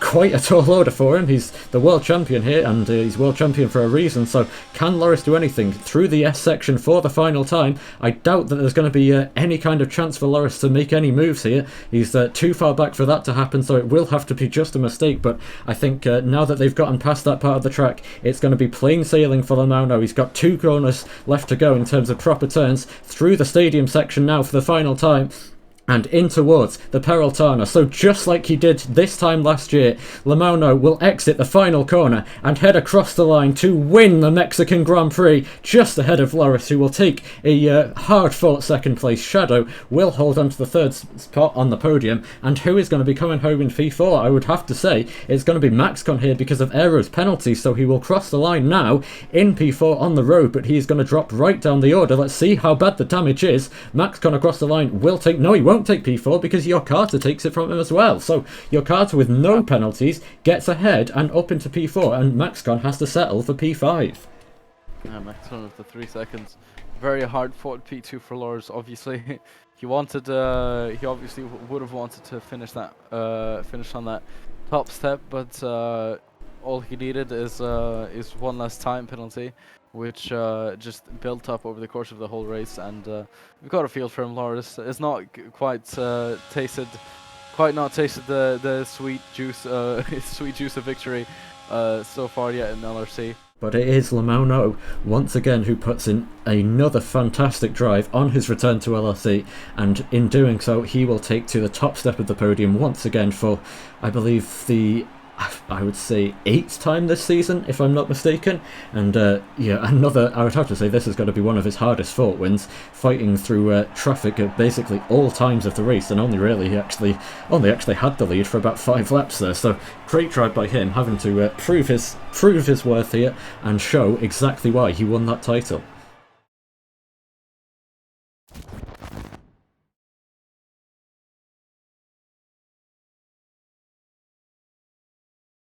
Speaker 1: quite a tall order for him. He's the world champion here, and he's world champion for a reason. So can Lrc do anything through the S section for the final time? I doubt that there's going to be any kind of chance for Lrc to make any moves here. He's too far back for that to happen, so it will have to be just a mistake. But I think now that they've gotten past that part of the track, it's going to be plain sailing for Lmao-no. He's got 2 corners left to go in terms of proper turns through the stadium section now for the final time, and in towards the Peraltana. So just like he did this time last year, Lmao-no will exit the final corner and head across the line to win the Mexican Grand Prix, just ahead of Lrc, who will take a hard-fought second place. Shadow will hold on to the third spot on the podium, and who is going to be coming home in P4? I would have to say it's going to be Maxcon here because of Aero's penalty, so he will cross the line now in P4 on the road, but he's going to drop right down the order. Let's see how bad the damage is. Maxcon across the line will take... No, he won't take P4 because Yorkata takes it from him as well. So Yorkata with no penalties gets ahead and up into P4, and Maxcon has to settle for P5.
Speaker 2: Yeah, Maxcon with the 3 seconds. Very hard fought P2 for Lrc. Obviously, he obviously would have wanted to finish on that top step, but all he needed is one less time penalty, which just built up over the course of the whole race. And we've got a feel for him. Lrc is not quite tasted the sweet juice of victory so far yet in LRC.
Speaker 1: But it is Lmao-no once again who puts in another fantastic drive on his return to LRC, and in doing so he will take to the top step of the podium once again for, I believe, I would say 8th time this season, if I'm not mistaken. And yeah, I would have to say this is going to be one of his hardest fought wins, fighting through traffic at basically all times of the race, and only actually had the lead for about 5 laps there. So great drive by him, having to prove his worth here and show exactly why he won that title.